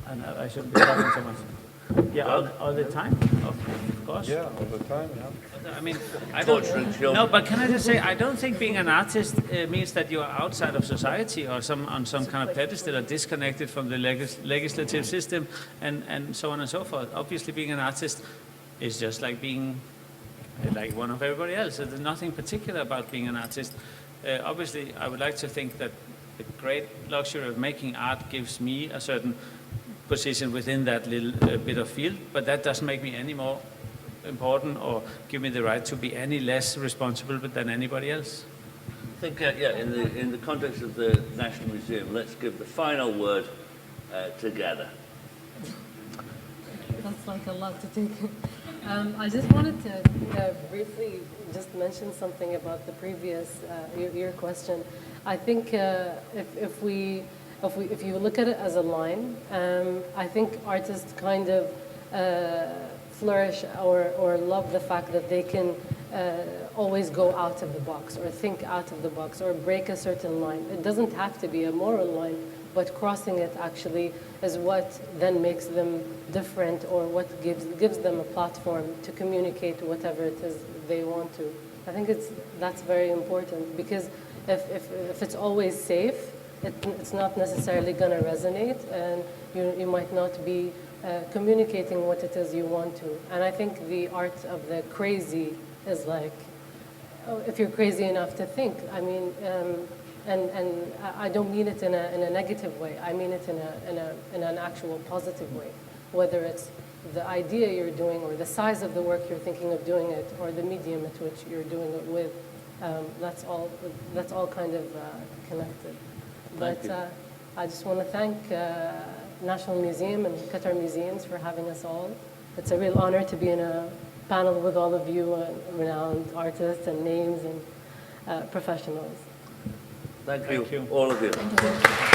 and I shouldn't be talking so much. Yeah, all the time, of course. Yeah, all the time, yeah. I mean, I don't. No, but can I just say, I don't think being an artist means that you are outside of society or on some kind of pedestal or disconnected from the legislative system and so on and so forth. Obviously, being an artist is just like being like one of everybody else. There's nothing particular about being an artist. Obviously, I would like to think that the great luxury of making art gives me a certain position within that little bit of field, but that doesn't make me any more important or give me the right to be any less responsible than anybody else. I think, yeah, in the context of the National Museum, let's give the final word to Ghada. That's like a lot to take. I just wanted to briefly just mention something about the previous, your question. I think if you look at it as a line, I think artists kind of flourish or love the fact that they can always go out of the box or think out of the box or break a certain line. It doesn't have to be a moral line, but crossing it actually is what then makes them different or what gives them a platform to communicate whatever it is they want to. I think that's very important because if it's always safe, it's not necessarily going to resonate, and you might not be communicating what it is you want to. And I think the art of the crazy is like, if you're crazy enough to think. I mean, and I don't mean it in a negative way. I mean it in an actual positive way. Whether it's the idea you're doing, or the size of the work you're thinking of doing it, or the medium at which you're doing it with, that's all kind of connected. But I just want to thank National Museum and Qatar Museums for having us all. It's a real honor to be in a panel with all of you renowned artists and names and professionals. Thank you, all of you. Thank you.